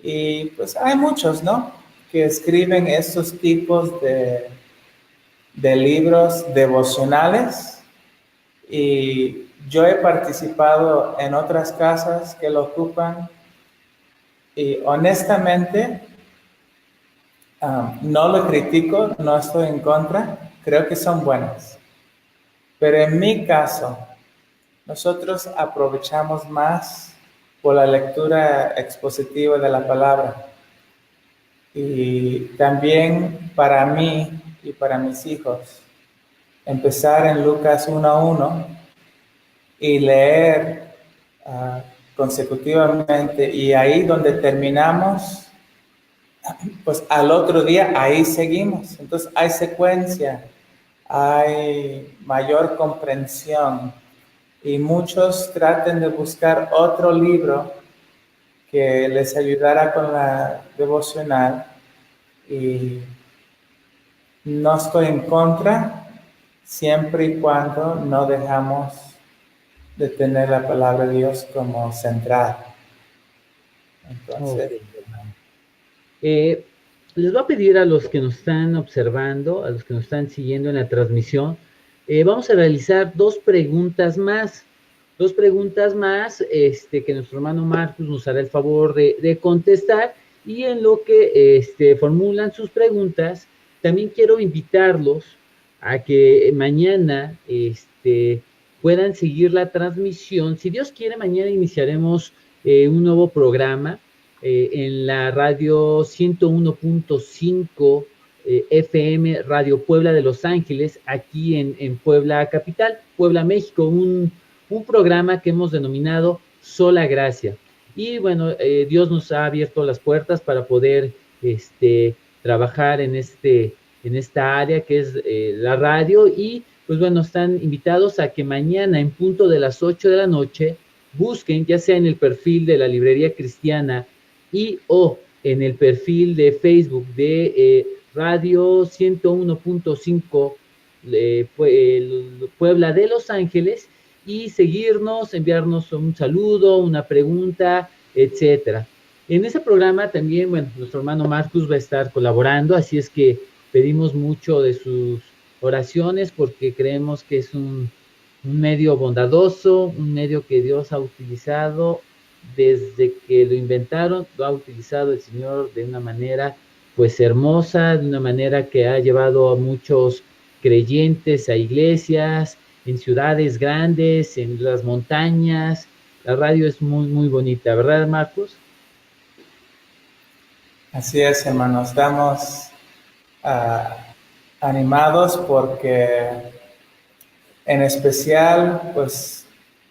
[SPEAKER 2] Y pues hay muchos, ¿no? Que escriben estos tipos de libros devocionales. Y yo he participado en otras casas que lo ocupan. Y honestamente, no lo critico, no estoy en contra, creo que son buenas. Pero en mi caso, nosotros aprovechamos más por la lectura expositiva de la palabra. Y también para mí y para mis hijos, empezar en Lucas 1:1 y leer consecutivamente, y ahí donde terminamos, pues al otro día ahí seguimos. Entonces hay secuencia, hay mayor comprensión, y muchos traten de buscar otro libro que les ayudara con la devocional, y no estoy en contra siempre y cuando no dejamos de tener la palabra de Dios como central. Entonces,
[SPEAKER 1] Okay, les voy a pedir a los que nos están observando, a los que nos están siguiendo en la transmisión, vamos a realizar dos preguntas más, que nuestro hermano Marcus nos hará el favor de contestar, y en lo que formulan sus preguntas, también quiero invitarlos a que mañana puedan seguir la transmisión. Si Dios quiere, mañana iniciaremos un nuevo programa en la radio 101.5 FM Radio Puebla de Los Ángeles, aquí en Puebla Capital, Puebla, México, un programa que hemos denominado Sola Gracia. Y bueno, Dios nos ha abierto las puertas para poder trabajar en esta área que es la radio, y pues bueno, están invitados a que mañana en punto de las 8 de la noche busquen, ya sea en el perfil de la Librería Cristiana y o en el perfil de Facebook de Radio 101.5 Puebla de Los Ángeles, y seguirnos, enviarnos un saludo, una pregunta, etcétera. En ese programa también, bueno, nuestro hermano Marcus va a estar colaborando, así es que pedimos mucho de sus oraciones porque creemos que es un un medio bondadoso, un medio que Dios ha utilizado desde que lo inventaron, lo ha utilizado el Señor de una manera pues hermosa, de una manera que ha llevado a muchos creyentes a iglesias, en ciudades grandes, en las montañas. La radio es muy, muy bonita, ¿verdad, Marcos?
[SPEAKER 2] Así es, hermanos. Estamos ah, animados porque en especial, pues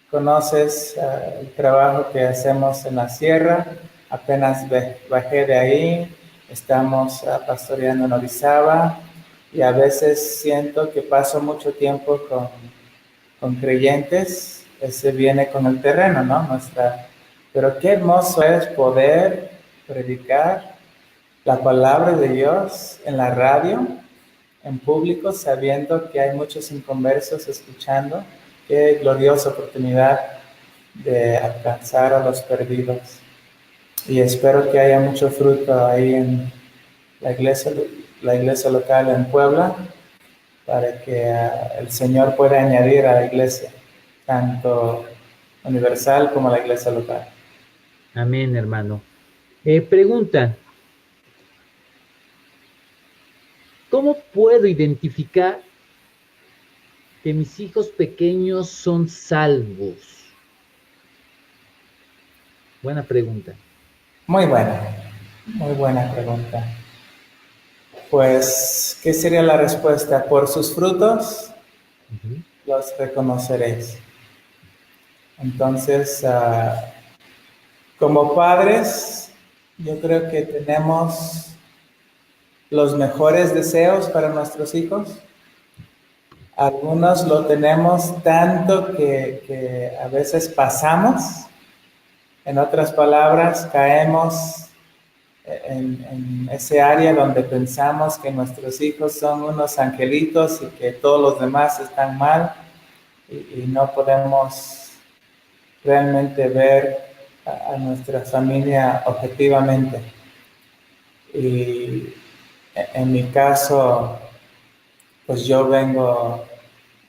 [SPEAKER 2] conoces el trabajo que hacemos en la sierra. Apenas bajé de ahí, estamos pastoreando en Orizaba y a veces siento que paso mucho tiempo con creyentes. Ese viene con el terreno, ¿no? Pero qué hermoso es poder predicar la palabra de Dios en la radio, en público, sabiendo que hay muchos inconversos escuchando. Qué gloriosa oportunidad de alcanzar a los perdidos. Y espero que haya mucho fruto ahí en la iglesia local en Puebla, para que el Señor pueda añadir a la iglesia, tanto universal como la iglesia local.
[SPEAKER 1] Amén, hermano. Pregunta, ¿cómo puedo identificar que mis hijos pequeños son salvos? Buena pregunta.
[SPEAKER 2] Muy buena pregunta. Pues, ¿qué sería la respuesta? Por sus frutos
[SPEAKER 1] Ujú.
[SPEAKER 2] los reconoceréis. Entonces, como padres, yo creo que tenemos los mejores deseos para nuestros hijos. Algunos lo tenemos tanto que a veces pasamos. En otras palabras, caemos en ese área donde pensamos que nuestros hijos son unos angelitos y que todos los demás están mal, y no podemos realmente ver a nuestra familia objetivamente. Y en mi caso, pues yo vengo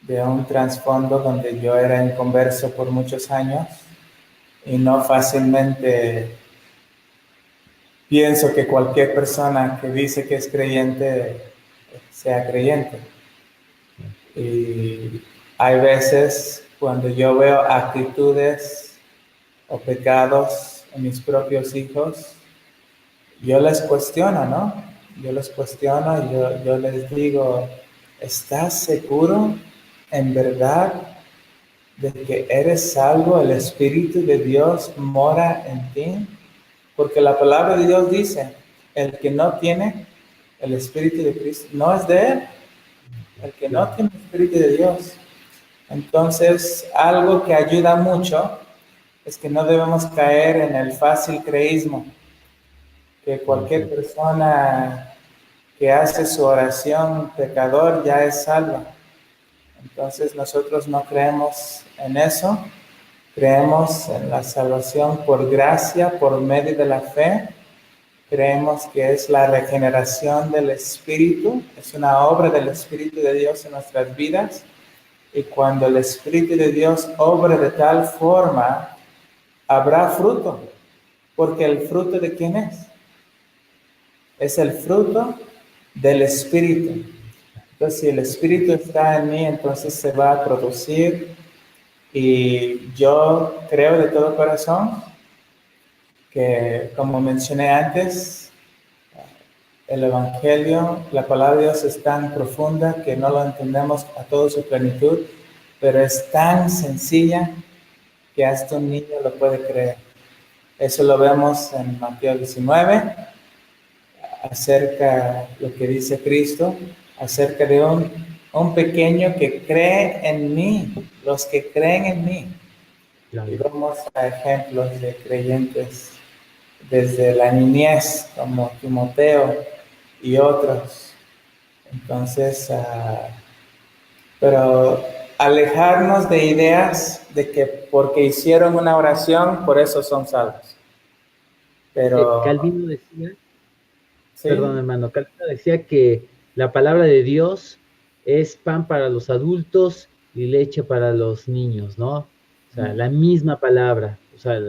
[SPEAKER 2] de un trasfondo donde yo era inconverso por muchos años y no fácilmente pienso que cualquier persona que dice que es creyente sea creyente. Y hay veces cuando yo veo actitudes o pecados en mis propios hijos, yo les cuestiono, ¿no? Yo les cuestiono y yo les digo, ¿estás seguro en verdad de que eres salvo? ¿El Espíritu de Dios mora en ti? Porque la palabra de Dios dice, el que no tiene el Espíritu de Cristo no es de Él. El que no
[SPEAKER 1] Claro.
[SPEAKER 2] tiene el Espíritu de Dios. Entonces, algo que ayuda mucho es que no debemos caer en el fácil creísmo, que cualquier
[SPEAKER 1] Ujú.
[SPEAKER 2] persona que hace su oración pecador ya es salva. Entonces nosotros no creemos en eso, creemos en la salvación por gracia, por medio de la fe. Creemos que es la regeneración del Espíritu, es una obra del Espíritu de Dios en nuestras vidas. Y cuando el Espíritu de Dios obra de tal forma, habrá fruto. Porque el fruto ¿de quién es? Es el fruto del Espíritu. Entonces, si el Espíritu está en mí, entonces se va a producir. Y yo creo de todo corazón que, como mencioné antes, el Evangelio, la palabra de Dios es tan profunda que no lo entendemos a toda su plenitud, pero es tan sencilla que hasta un niño lo puede creer. Eso lo vemos en Mateo 19, acerca de lo que dice Cristo, acerca de un pequeño que cree en mí, los que creen en mí. Y
[SPEAKER 1] Claro.
[SPEAKER 2] vemos a ejemplos de creyentes desde la niñez, como Timoteo y otros. Entonces, pero alejarnos de ideas de que porque hicieron una oración, por eso son salvos. Pero,
[SPEAKER 1] Calvino decía, perdón
[SPEAKER 2] ¿sí?
[SPEAKER 1] hermano, Calvino decía que la palabra de Dios es pan para los adultos y leche para los niños, ¿no? O sea, la misma palabra, o sea,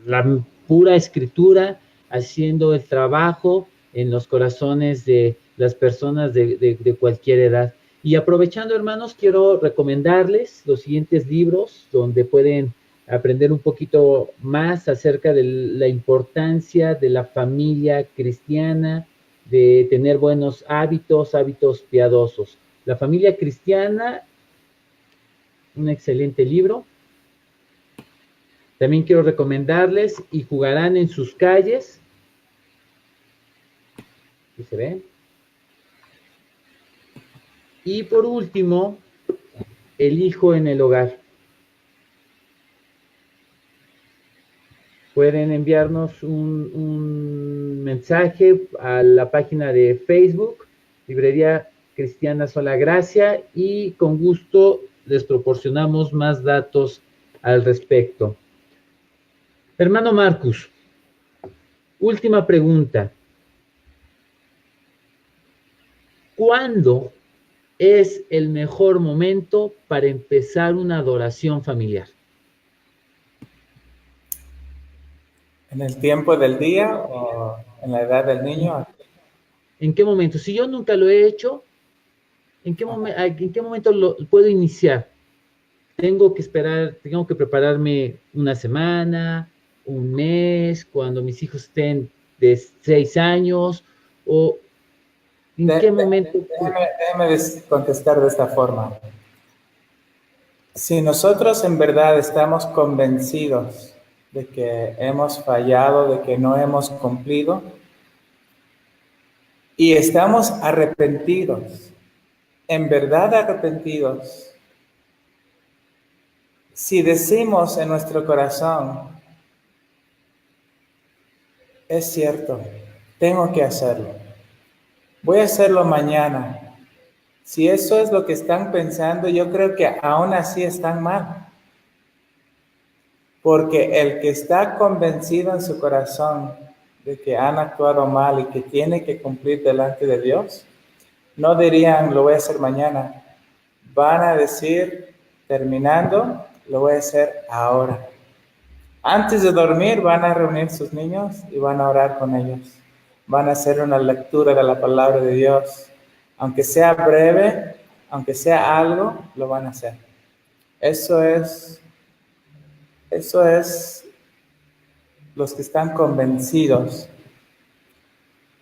[SPEAKER 1] la pura escritura haciendo el trabajo en los corazones de las personas de cualquier edad. Y aprovechando, hermanos, quiero recomendarles los siguientes libros donde pueden aprender un poquito más acerca de la importancia de la familia cristiana, de tener buenos hábitos, hábitos piadosos. La familia cristiana, un excelente libro. También quiero recomendarles Y jugarán en sus calles. ¿Sí se ve? Y por último, El hijo en el hogar. Pueden enviarnos un mensaje a la página de Facebook, Librería Cristiana Sola Gracia, y con gusto les proporcionamos más datos al respecto. Hermano Marcus, última pregunta. ¿Cuándo es el mejor momento para empezar una adoración familiar?
[SPEAKER 2] ¿En el tiempo del día o en la edad del niño?
[SPEAKER 1] ¿En qué momento? Si yo nunca lo he hecho, ¿en qué momento lo puedo iniciar? Tengo que esperar, tengo que prepararme una semana, un mes, cuando mis hijos estén de 6 años, o en qué momento.
[SPEAKER 2] Déjeme contestar de esta forma. Si nosotros en verdad estamos convencidos de que hemos fallado, de que no hemos cumplido, y estamos arrepentidos, en verdad arrepentidos, si decimos en nuestro corazón, es cierto, tengo que hacerlo, voy a hacerlo mañana. Si eso es lo que están pensando, yo creo que aún así están mal. Porque el que está convencido en su corazón de que han actuado mal y que tiene que cumplir delante de Dios, no dirían, lo voy a hacer mañana. Van a decir, terminando, lo voy a hacer ahora. Antes de dormir van a reunir sus niños y van a orar con ellos. Van a hacer una lectura de la palabra de Dios. Aunque sea breve, aunque sea algo, lo van a hacer. Eso es los que están convencidos,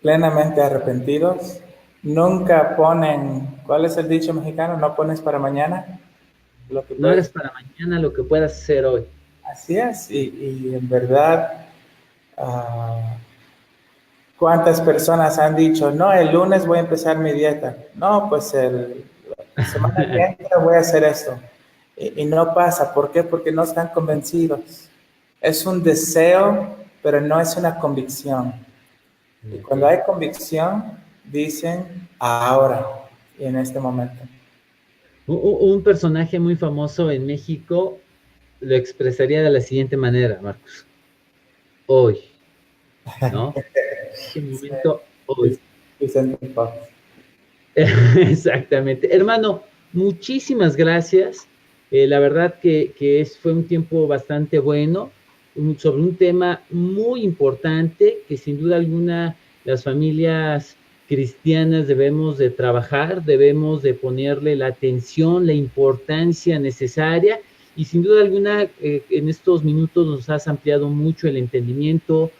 [SPEAKER 2] plenamente arrepentidos. Nunca ponen, ¿cuál es el dicho mexicano? No pones para mañana lo que
[SPEAKER 1] No hagas
[SPEAKER 2] puedes.
[SPEAKER 1] para mañana lo que puedas hacer hoy.
[SPEAKER 2] Así es, y en verdad, ¿cuántas personas han dicho, no, el lunes voy a empezar mi dieta? No, pues la semana que entra voy a hacer esto. Y no pasa, ¿por qué? Porque no están convencidos. Es un deseo, pero no es una convicción. Y cuando hay convicción, dicen ahora y en este momento.
[SPEAKER 1] Un personaje muy famoso en México lo expresaría de la siguiente manera, Marcos. Hoy, ¿no? Este momento, hoy.
[SPEAKER 2] Vicente Fox.
[SPEAKER 1] Exactamente. Hermano, muchísimas gracias. La verdad que fue un tiempo bastante bueno sobre un tema muy importante que sin duda alguna las familias cristianas debemos de trabajar, debemos de ponerle la atención, la importancia necesaria y sin duda alguna en estos minutos nos has ampliado mucho el entendimiento,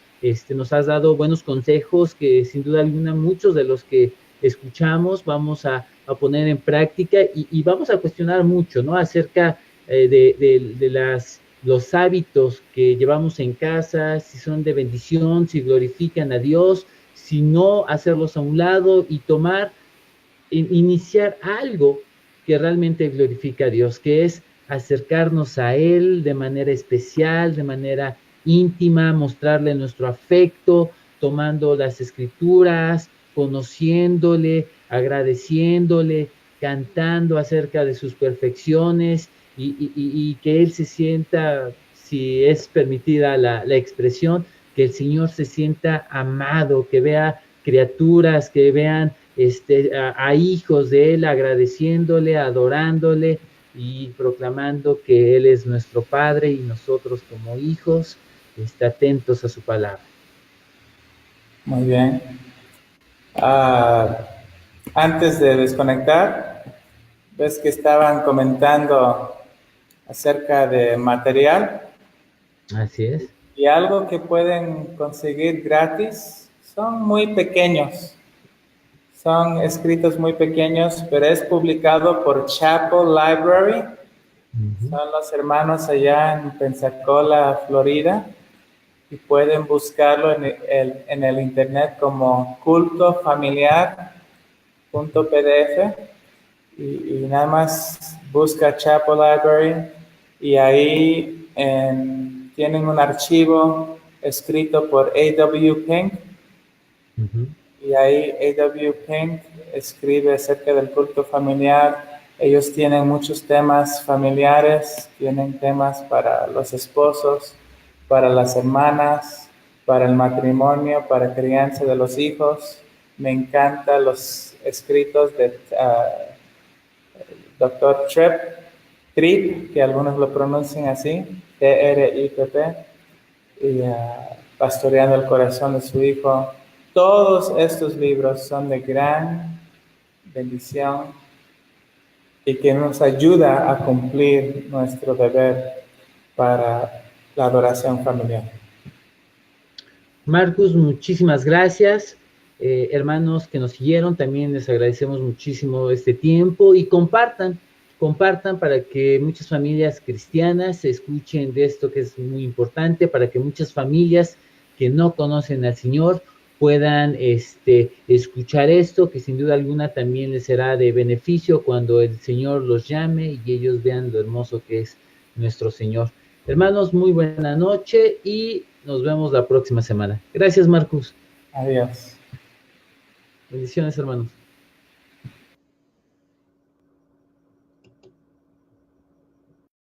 [SPEAKER 1] nos has dado buenos consejos que sin duda alguna muchos de los que escuchamos vamos a poner en práctica y vamos a cuestionar mucho, ¿no? Acerca de los hábitos que llevamos en casa, si son de bendición, si glorifican a Dios, si no, hacerlos a un lado y iniciar algo que realmente glorifica a Dios, que es acercarnos a Él de manera especial, de manera íntima, mostrarle nuestro afecto, tomando las escrituras, conociéndole, agradeciéndole, cantando acerca de sus perfecciones y que Él se sienta, si es permitida la expresión, que el Señor se sienta amado, que vea criaturas, que vean a hijos de Él, agradeciéndole, adorándole y proclamando que Él es nuestro Padre y nosotros como hijos, atentos a su palabra.
[SPEAKER 2] Muy bien. Antes de desconectar, ves que estaban comentando acerca de material.
[SPEAKER 1] Así es.
[SPEAKER 2] Y algo que pueden conseguir gratis son muy pequeños. Son escritos muy pequeños, pero es publicado por Chapel Library. Son los hermanos allá en Pensacola, Florida. Y pueden buscarlo en el internet como cultofamiliar.pdf. Y nada más busca Chapel Library y ahí tienen un archivo escrito por A.W. Pink. Y ahí A.W. Pink escribe acerca del culto familiar. Ellos tienen muchos temas familiares, tienen temas para los esposos, para las hermanas, para el matrimonio, para crianza de los hijos. Me encantan los escritos de Dr. Tripp, que algunos lo pronuncian así, T-R-I-P-P, y Pastoreando el corazón de su hijo. Todos estos libros son de gran bendición y que nos ayuda a cumplir nuestro deber para la adoración familiar.
[SPEAKER 1] Marcus, muchísimas gracias. Hermanos que nos siguieron, también les agradecemos muchísimo este tiempo y compartan para que muchas familias cristianas escuchen de esto que es muy importante, para que muchas familias que no conocen al Señor puedan escuchar esto, que sin duda alguna también les será de beneficio cuando el Señor los llame y ellos vean lo hermoso que es nuestro Señor. Hermanos, muy buena noche y nos vemos la próxima semana. Gracias, Marcus.
[SPEAKER 2] Adiós.
[SPEAKER 1] Bendiciones, hermanos.